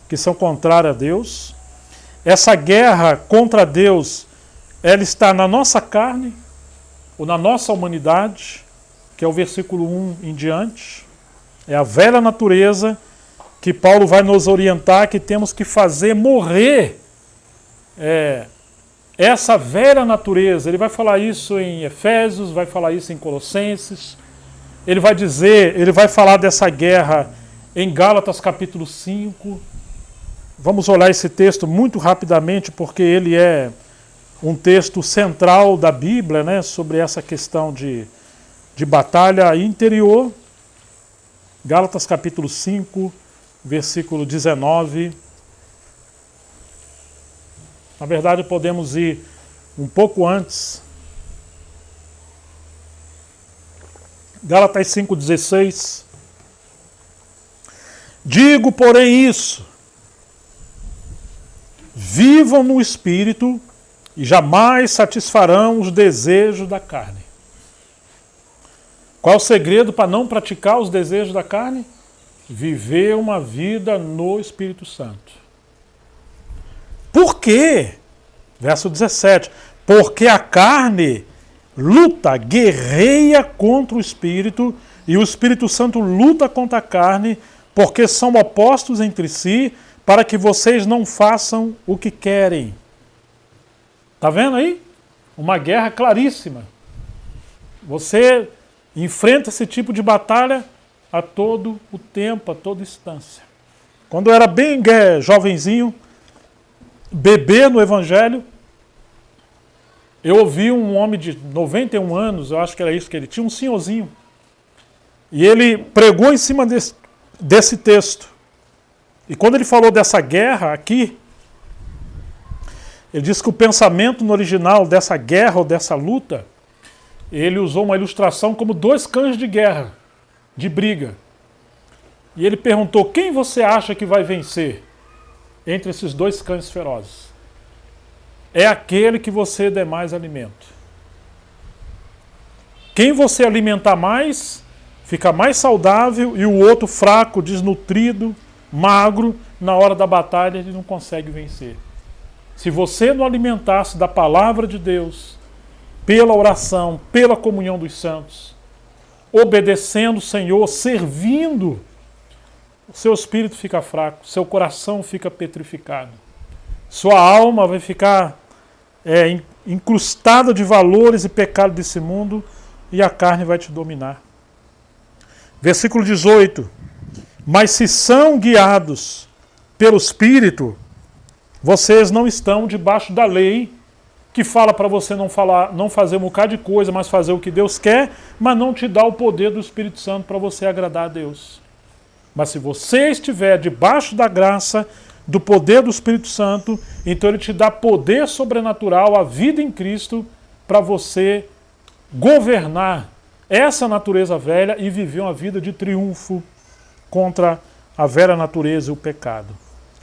que são contrários a Deus. Essa guerra contra Deus, ela está na nossa carne, ou na nossa humanidade, que é o versículo 1 em diante. É a velha natureza que Paulo vai nos orientar que temos que fazer morrer essa velha natureza. Ele vai falar isso em Efésios, vai falar isso em Colossenses. Ele vai falar dessa guerra em Gálatas capítulo 5. Vamos olhar esse texto muito rapidamente, porque ele é um texto central da Bíblia, né, sobre essa questão de batalha interior. Gálatas capítulo 5, versículo 19. Na verdade, podemos ir um pouco antes. Gálatas 5,16. Digo, porém, isso: vivam no Espírito e jamais satisfarão os desejos da carne. Qual é o segredo para não praticar os desejos da carne? Viver uma vida no Espírito Santo. Por quê? Verso 17. Porque a carne luta, guerreia contra o Espírito, e o Espírito Santo luta contra a carne, porque são opostos entre si, para que vocês não façam o que querem. Está vendo aí? Uma guerra claríssima. Você enfrenta esse tipo de batalha a todo o tempo, a toda instância. Quando eu era bem jovenzinho, bebê no Evangelho, eu ouvi um homem de 91 anos, eu acho que era isso que ele tinha, um senhorzinho. E ele pregou em cima desse texto. E quando ele falou dessa guerra aqui, ele disse que o pensamento no original dessa guerra ou dessa luta, ele usou uma ilustração como dois cães de guerra, de briga. E ele perguntou, quem você acha que vai vencer entre esses dois cães ferozes? É aquele que você der mais alimento. Quem você alimentar mais, fica mais saudável, e o outro fraco, desnutrido, magro, na hora da batalha ele não consegue vencer. Se você não alimentar-se da palavra de Deus, pela oração, pela comunhão dos santos, obedecendo o Senhor, servindo, o seu espírito fica fraco, seu coração fica petrificado. Sua alma vai ficar incrustada de valores e pecados desse mundo, e a carne vai te dominar. Versículo 18. Mas se são guiados pelo Espírito, vocês não estão debaixo da lei, que fala para você não fazer um bocado de coisa, mas fazer o que Deus quer, mas não te dá o poder do Espírito Santo para você agradar a Deus. Mas se você estiver debaixo da graça, do poder do Espírito Santo, então ele te dá poder sobrenatural, a vida em Cristo, para você governar essa natureza velha e viver uma vida de triunfo contra a velha natureza e o pecado.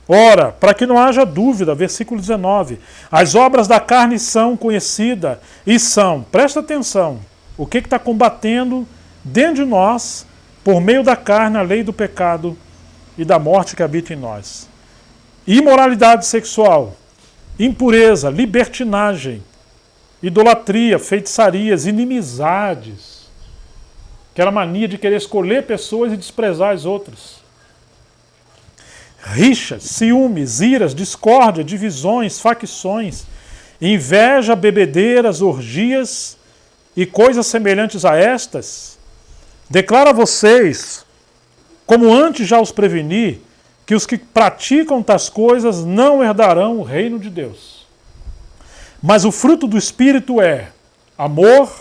Ora, para que não haja dúvida, versículo 19, as obras da carne são conhecidas e são, presta atenção, o que está combatendo dentro de nós, por meio da carne, a lei do pecado e da morte que habita em nós. Imoralidade sexual, impureza, libertinagem, idolatria, feitiçarias, inimizades, aquela mania de querer escolher pessoas e desprezar as outras. Rixas, ciúmes, iras, discórdia, divisões, facções, inveja, bebedeiras, orgias e coisas semelhantes a estas. Declaro a vocês, como antes já os preveni, que os que praticam tais coisas não herdarão o reino de Deus. Mas o fruto do Espírito é amor,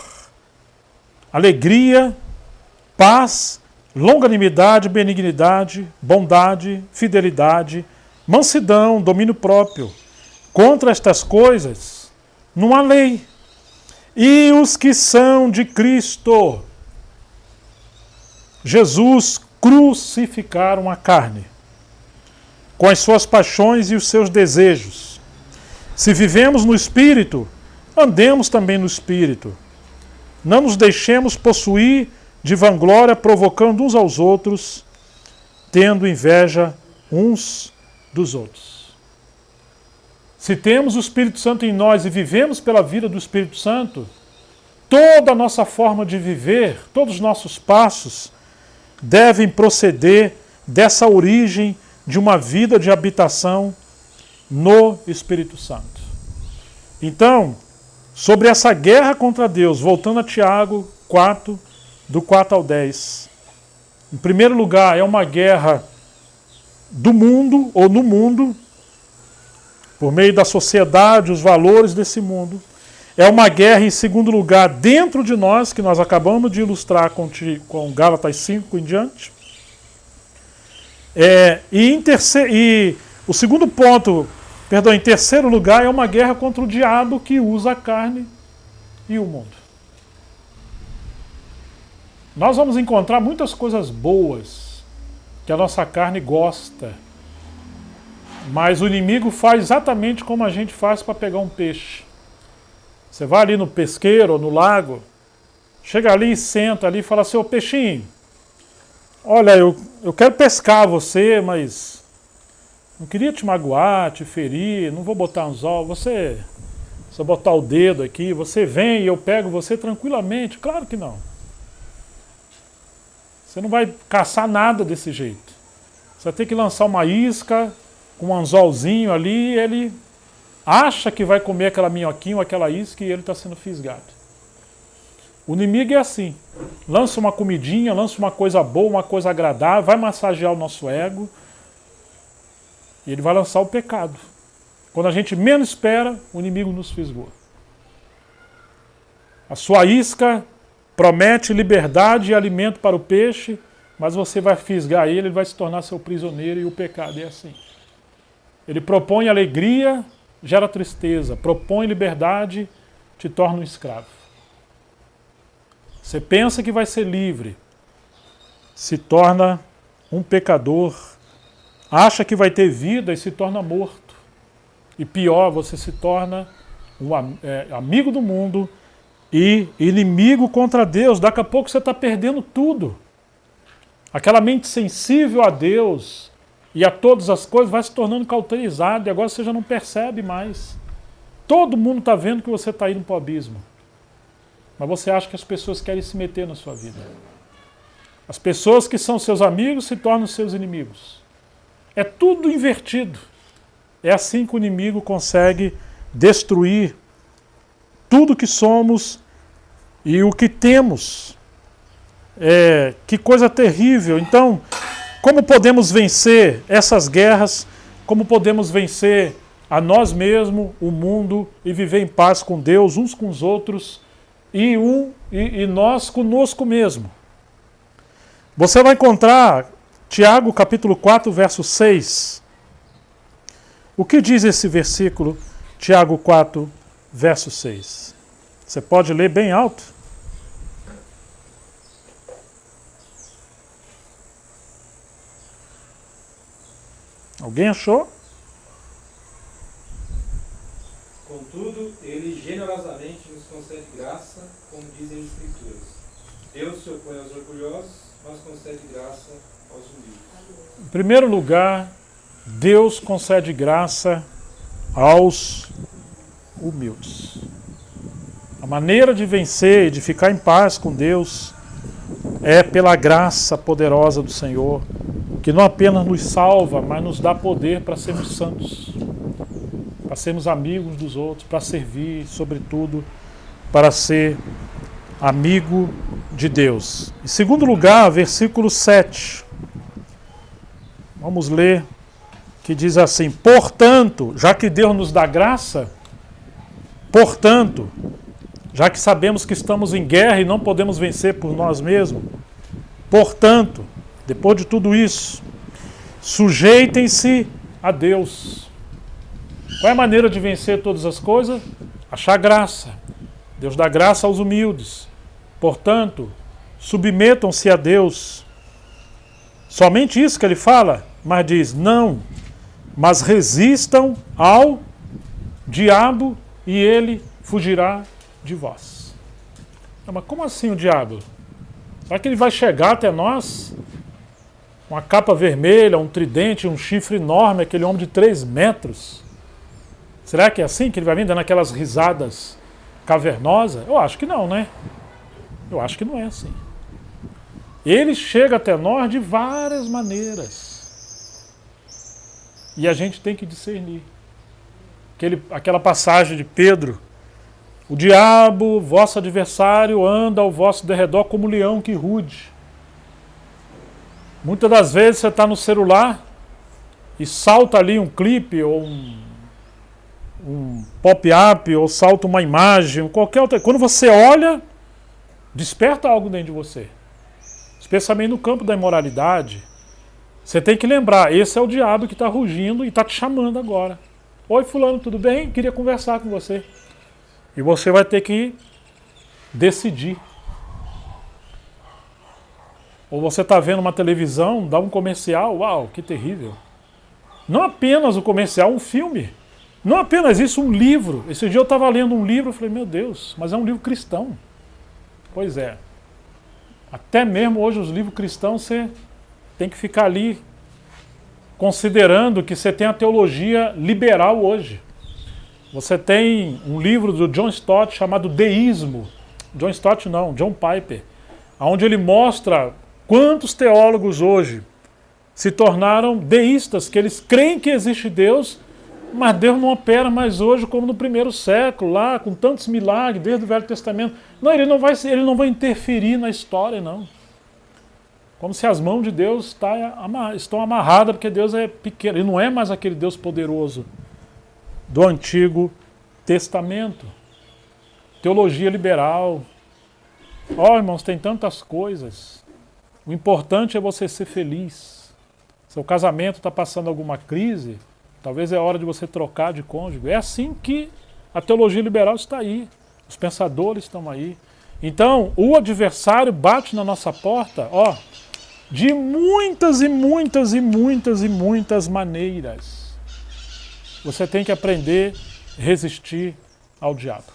alegria, paz, longanimidade, benignidade, bondade, fidelidade, mansidão, domínio próprio. Contra estas coisas não há lei. E os que são de Cristo Jesus crucificaram a carne, com as suas paixões e os seus desejos. Se vivemos no Espírito, andemos também no Espírito. Não nos deixemos possuir de vanglória, provocando uns aos outros, tendo inveja uns dos outros. Se temos o Espírito Santo em nós e vivemos pela vida do Espírito Santo, toda a nossa forma de viver, todos os nossos passos, devem proceder dessa origem de uma vida de habitação no Espírito Santo. Então, sobre essa guerra contra Deus, voltando a Tiago 4, do 4 ao 10. Em primeiro lugar, é uma guerra do mundo, ou no mundo, por meio da sociedade, os valores desse mundo. É uma guerra, em segundo lugar, dentro de nós, que nós acabamos de ilustrar com Gálatas 5 em diante. E o segundo ponto, em terceiro lugar, é uma guerra contra o diabo, que usa a carne e o mundo. Nós vamos encontrar muitas coisas boas que a nossa carne gosta, mas o inimigo faz exatamente como a gente faz para pegar um peixe. Você vai ali no pesqueiro ou no lago, chega ali e senta ali e fala assim: ô peixinho, olha, eu quero pescar você, mas não queria te magoar, te ferir, não vou botar anzol, você, se eu botar o dedo aqui, você vem e eu pego você tranquilamente. Claro que não. Você não vai caçar nada desse jeito. Você vai ter que lançar uma isca com um anzolzinho ali, e ele acha que vai comer aquela minhoquinha ou aquela isca e ele está sendo fisgado. O inimigo é assim. Lança uma comidinha, lança uma coisa boa, uma coisa agradável, vai massagear o nosso ego e ele vai lançar o pecado. Quando a gente menos espera, o inimigo nos fisgou. A sua isca promete liberdade e alimento para o peixe, mas você vai fisgar ele vai se tornar seu prisioneiro, e o pecado é assim. Ele propõe alegria, gera tristeza. Propõe liberdade, te torna um escravo. Você pensa que vai ser livre, se torna um pecador. Acha que vai ter vida e se torna morto. E pior, você se torna um amigo do mundo e inimigo contra Deus. Daqui a pouco você está perdendo tudo. Aquela mente sensível a Deus e a todas as coisas vai se tornando cauterizada, e agora você já não percebe mais. Todo mundo está vendo que você está indo para o abismo. Mas você acha que as pessoas querem se meter na sua vida. As pessoas que são seus amigos se tornam seus inimigos. É tudo invertido. É assim que o inimigo consegue destruir tudo que somos e o que temos. Que coisa terrível. Então, como podemos vencer essas guerras? Como podemos vencer a nós mesmos, o mundo, e viver em paz com Deus, uns com os outros, e nós conosco mesmo? Você vai encontrar Tiago capítulo 4, verso 6. O que diz esse versículo, Tiago 4, verso 6? Você pode ler bem alto? Alguém achou? Contudo, ele generosamente nos concede graça, como dizem as Escrituras. Deus se opõe aos orgulhosos, mas concede graça aos humildes. Em primeiro lugar, Deus concede graça aos humildes. A maneira de vencer e de ficar em paz com Deus é pela graça poderosa do Senhor, que não apenas nos salva, mas nos dá poder para sermos santos, para sermos amigos dos outros, para servir, sobretudo, para ser amigo de Deus. Em segundo lugar, versículo 7. Vamos ler, que diz assim: portanto, já que Deus nos dá graça, portanto, já que sabemos que estamos em guerra e não podemos vencer por nós mesmos, portanto, depois de tudo isso, sujeitem-se a Deus. Qual é a maneira de vencer todas as coisas? Achar graça. Deus dá graça aos humildes. Portanto, submetam-se a Deus. Somente isso que ele fala, mas diz: não, mas resistam ao diabo e ele fugirá de vós. Mas como assim o diabo? Será que ele vai chegar até nós? Uma capa vermelha, um tridente, um chifre enorme, aquele homem de 3 metros. Será que é assim que ele vai vir, dando aquelas risadas cavernosas? Eu acho que não, né? Eu acho que não é assim. Ele chega até nós de várias maneiras. E a gente tem que discernir. Aquela passagem de Pedro: o diabo, vosso adversário, anda ao vosso derredor como leão que ruge. Muitas das vezes você está no celular e salta ali um clipe ou um pop-up, ou salta uma imagem, qualquer outra. Quando você olha, desperta algo dentro de você. Especialmente no campo da imoralidade. Você tem que lembrar, esse é o diabo que está rugindo e está te chamando agora. Oi fulano, tudo bem? Queria conversar com você. E você vai ter que decidir. Ou você está vendo uma televisão, dá um comercial, uau, que terrível. Não apenas o comercial, um filme. Não apenas isso, um livro. Esse dia eu estava lendo um livro, eu falei, meu Deus, mas é um livro cristão. Pois é. Até mesmo hoje os livros cristãos você tem que ficar ali considerando que você tem a teologia liberal hoje. Você tem um livro do John Stott chamado Deísmo. John Stott não, John Piper. Onde ele mostra quantos teólogos hoje se tornaram deístas, que eles creem que existe Deus, Mas Deus não opera mais hoje como no primeiro século, lá, com tantos milagres, desde o Velho Testamento. Não, ele não vai interferir na história, não. Como se as mãos de Deus estão amarradas, porque Deus é pequeno. Ele não é mais aquele Deus poderoso do Antigo Testamento. Teologia liberal. Irmãos, tem tantas coisas. O importante é você ser feliz. Seu casamento está passando alguma crise, talvez é hora de você trocar de cônjuge. É assim que a teologia liberal está aí. Os pensadores estão aí. Então, o adversário bate na nossa porta, de muitas e muitas e muitas e muitas maneiras. Você tem que aprender a resistir ao diabo.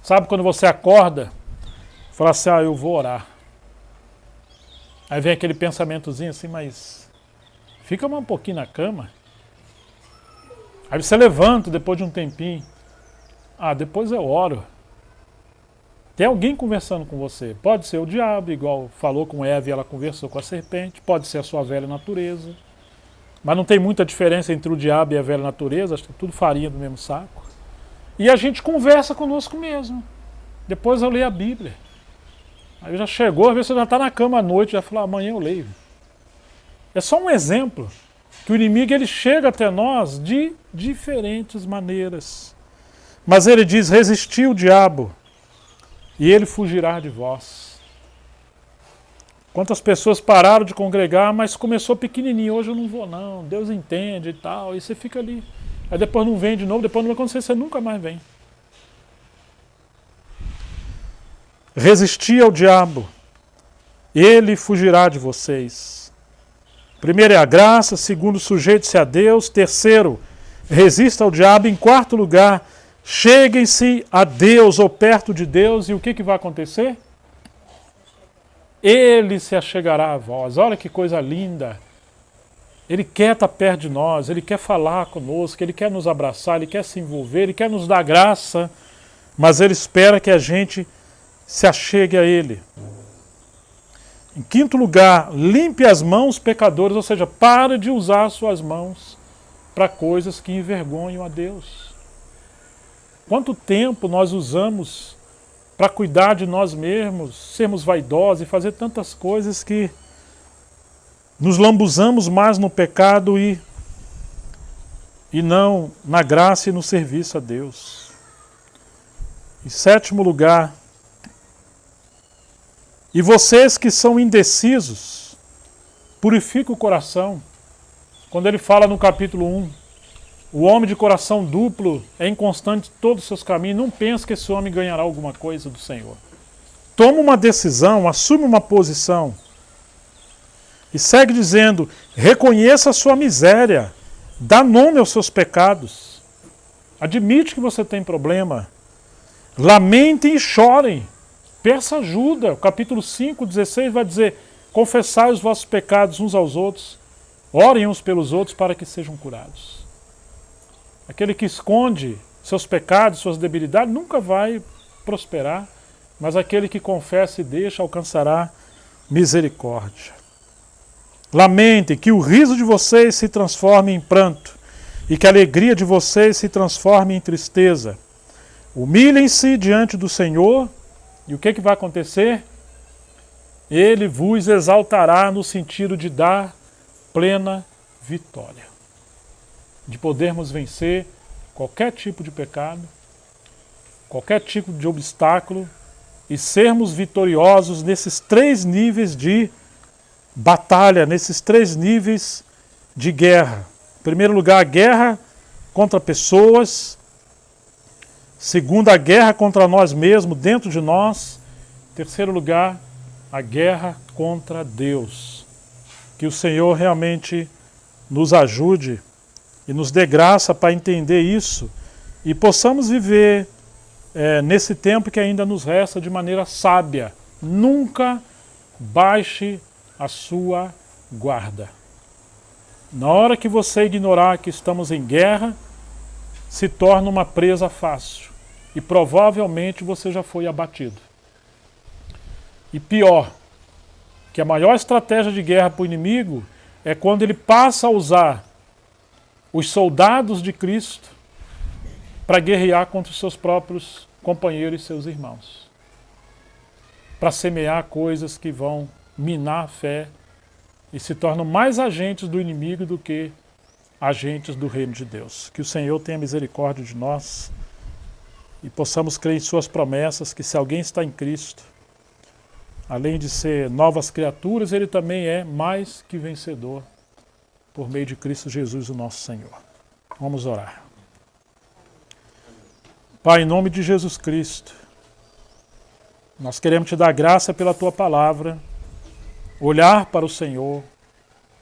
Sabe quando você acorda, fala assim, eu vou orar. Aí vem aquele pensamentozinho assim, mas fica um pouquinho na cama. Aí você levanta depois de um tempinho. Depois eu oro. Tem alguém conversando com você. Pode ser o diabo, igual falou com Eva e ela conversou com a serpente. Pode ser a sua velha natureza. Mas não tem muita diferença entre o diabo e a velha natureza. Acho que é tudo farinha do mesmo saco. E a gente conversa conosco mesmo. Depois eu leio a Bíblia. Aí já chegou, às vezes você já está na cama à noite, já falou, amanhã eu leio. É só um exemplo. Que o inimigo ele chega até nós de diferentes maneiras. Mas ele diz, resistir o diabo e ele fugirá de vós. Quantas pessoas pararam de congregar, mas começou pequenininho, hoje eu não vou não, Deus entende e tal, e você fica ali. Aí depois não vem de novo, depois não vai acontecer, você nunca mais vem. Resistir ao diabo, ele fugirá de vocês. Primeiro é a graça, segundo, sujeite-se a Deus, terceiro, resista ao diabo, em quarto lugar, cheguem-se a Deus ou perto de Deus, e o que vai acontecer? Ele se achegará a vós. Olha que coisa linda. Ele quer estar perto de nós, ele quer falar conosco, ele quer nos abraçar, ele quer se envolver, ele quer nos dar graça, mas ele espera que a gente se achegue a ele. Em quinto lugar, limpe as mãos, pecadores, ou seja, pare de usar suas mãos para coisas que envergonham a Deus. Quanto tempo nós usamos para cuidar de nós mesmos, sermos vaidosos e fazer tantas coisas que nos lambuzamos mais no pecado e não na graça e no serviço a Deus. Em sétimo lugar, e vocês que são indecisos, purifiquem o coração. Quando ele fala no capítulo 1, o homem de coração duplo é inconstante em todos os seus caminhos, não pense que esse homem ganhará alguma coisa do Senhor. Toma uma decisão, assume uma posição. E segue dizendo, reconheça a sua miséria, dá nome aos seus pecados, admite que você tem problema, lamentem e chorem, peça ajuda. O capítulo 5, 16 vai dizer, confessai os vossos pecados uns aos outros, orem uns pelos outros para que sejam curados. Aquele que esconde seus pecados, suas debilidades, nunca vai prosperar, mas aquele que confessa e deixa alcançará misericórdia. Lamentem, que o riso de vocês se transforme em pranto e que a alegria de vocês se transforme em tristeza. Humilhem-se diante do Senhor e o que vai acontecer? Ele vos exaltará no sentido de dar plena vitória. De podermos vencer qualquer tipo de pecado, qualquer tipo de obstáculo e sermos vitoriosos nesses 3 níveis de batalha, nesses 3 níveis de guerra. Em primeiro lugar, a guerra contra pessoas. Segundo, a guerra contra nós mesmos, dentro de nós. Em terceiro lugar, a guerra contra Deus. Que o Senhor realmente nos ajude e nos dê graça para entender isso e possamos viver nesse tempo que ainda nos resta de maneira sábia. Nunca baixe a sua guarda. Na hora que você ignorar que estamos em guerra, se torna uma presa fácil e provavelmente você já foi abatido. E pior, que a maior estratégia de guerra para o inimigo é quando ele passa a usar os soldados de Cristo para guerrear contra os seus próprios companheiros e seus irmãos, para semear coisas que vão minar a fé e se tornam mais agentes do inimigo do que agentes do reino de Deus. Que o Senhor tenha misericórdia de nós e possamos crer em suas promessas, que se alguém está em Cristo, além de ser novas criaturas, ele também é mais que vencedor por meio de Cristo Jesus, o nosso Senhor. Vamos orar. Pai, em nome de Jesus Cristo, nós queremos te dar graça pela tua palavra, olhar para o Senhor,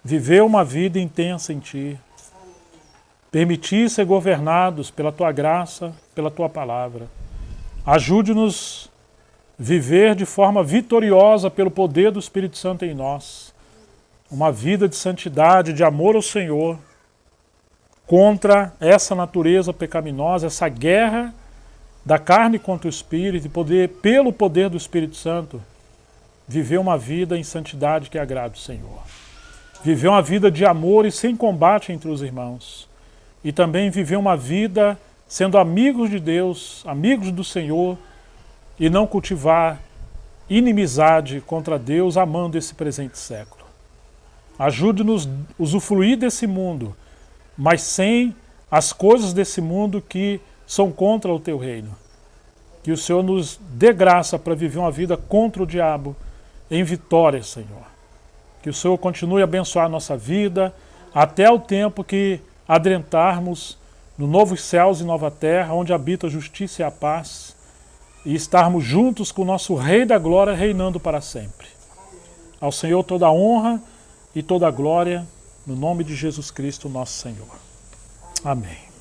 viver uma vida intensa em ti, permitir ser governados pela tua graça, pela tua palavra. Ajude-nos a viver de forma vitoriosa pelo poder do Espírito Santo em nós, uma vida de santidade, de amor ao Senhor, contra essa natureza pecaminosa, essa guerra da carne contra o Espírito, e poder, pelo poder do Espírito Santo, viver uma vida em santidade que agrade o Senhor. Viver uma vida de amor e sem combate entre os irmãos. E também viver uma vida sendo amigos de Deus, amigos do Senhor, e não cultivar inimizade contra Deus, amando esse presente século. Ajude-nos a usufruir desse mundo, mas sem as coisas desse mundo que são contra o teu reino. Que o Senhor nos dê graça para viver uma vida contra o diabo, em vitória, Senhor. Que o Senhor continue a abençoar a nossa vida, até o tempo que adentrarmos no novos céus e nova terra, onde habita a justiça e a paz, e estarmos juntos com o nosso Rei da Glória, reinando para sempre. Ao Senhor toda a honra e toda a glória, no nome de Jesus Cristo, nosso Senhor. Amém.